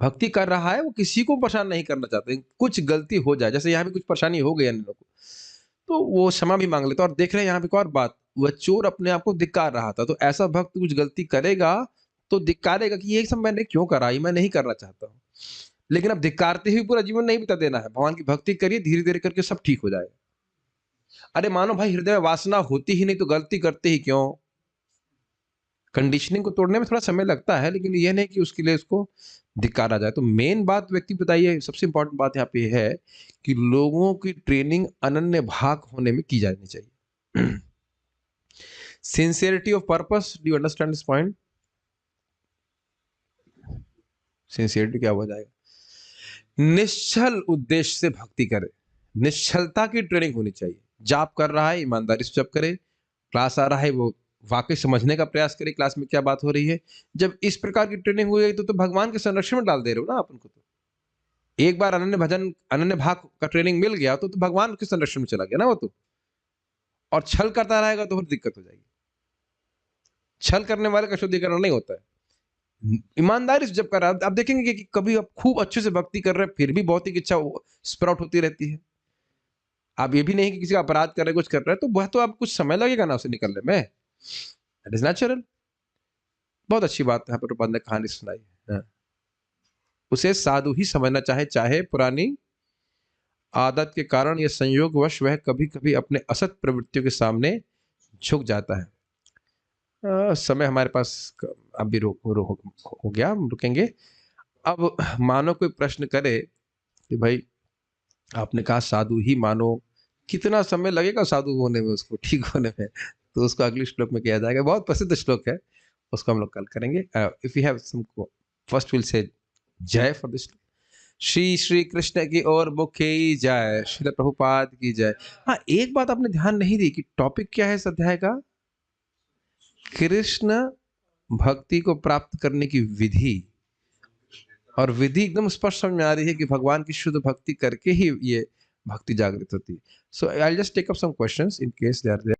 भक्ति कर रहा है, वो किसी को परेशान नहीं करना चाहते। कुछ गलती हो जाए, जैसे यहाँ भी कुछ परेशानी हो गई अन्य लोगों को, तो वो क्षमा भी मांग लेता। और देख रहे हैं यहाँ पे एक और बात, वह चोर अपने आप को धिक्कार रहा था, तो ऐसा भक्त कुछ गलती करेगा तो धिक्कारेगा कि ये सब मैंने क्यों करा, ये मैं नहीं करना चाहता हूँ, लेकिन अब धिक्कारते हुए पूरा जीवन नहीं बिता देना है। भगवान की भक्ति करिए, धीरे धीरे करके सब ठीक हो जाएगा। अरे मानो भाई हृदय में वासना होती ही नहीं तो गलती करते ही क्यों? कंडीशनिंग को तोड़ने में थोड़ा समय लगता है, लेकिन यह नहीं कि उसके लिए उसको धिक्कारा जाए। तो मेन बात व्यक्ति बताइए, सबसे इंपॉर्टेंट बात यहाँ पे है कि लोगों की ट्रेनिंग अनन्य भाग होने में की जानी चाहिए। Sincerity of purpose, do you understand this point? Sincerity क्या हो जाएगा? निश्चल उद्देश्य से भक्ति करे, निश्चलता की ट्रेनिंग होनी चाहिए। जाप कर रहा है, ईमानदारी से जप करे, क्लास आ रहा है, वो वाकई समझने का प्रयास करे क्लास में क्या बात हो रही है। जब इस प्रकार की ट्रेनिंग हो गई तो भगवान के संरक्षण में डाल दे रहे हो ना आप उनको। तो एक बार अनन्य भजन अनन्य भाग का ट्रेनिंग मिल गया तो भगवान के संरक्षण में चला गया ना वो तो। और छल करता रहेगा तो फिर दिक्कत हो जाएगी। छल करने वाले का शुद्धिकरण नहीं होता है। ईमानदारी से जब कर रहा है, आप देखेंगे कि कभी आप खूब अच्छे से भक्ति कर रहे हैं, फिर भी भौतिक इच्छा स्प्राउट होती रहती है। आप ये भी नहीं कि किसी का अपराध कर रहे, कुछ कर रहे हैं, तो वह तो आप कुछ समय लगेगा ना उसे निकलने में। That is natural. बहुत अच्छी बात यहाँ पर ने कहानी सुनाई है। उसे साधु ही समझना चाहे पुरानी आदत के कारण या संयोगवश वह कभी कभी अपने असत प्रवृत्तियों के सामने झुक जाता है। समय हमारे पास अब भी हो गया, हम रुकेंगे। अब मानो कोई प्रश्न करे कि भाई आपने कहा साधु ही मानो, कितना समय लगेगा साधु होने में, उसको ठीक होने में? तो उसको अगले श्लोक में किया जाएगा। बहुत प्रसिद्ध श्लोक है, उसको हम लोग कल करेंगे। If you have some, first will say Jai for this. Shri Shri Krishna की ओर मुख की जय, श्रील प्रभुपाद की जय। हाँ, एक बात आपने ध्यान नहीं दी कि टॉपिक क्या है इस अध्याय का? कृष्ण भक्ति को प्राप्त करने की विधि। और विधि एकदम स्पष्ट समझ में आ रही है कि भगवान की शुद्ध भक्ति करके ही ये भक्ति जागृत होती है। So I will just take up some questions in case they are there.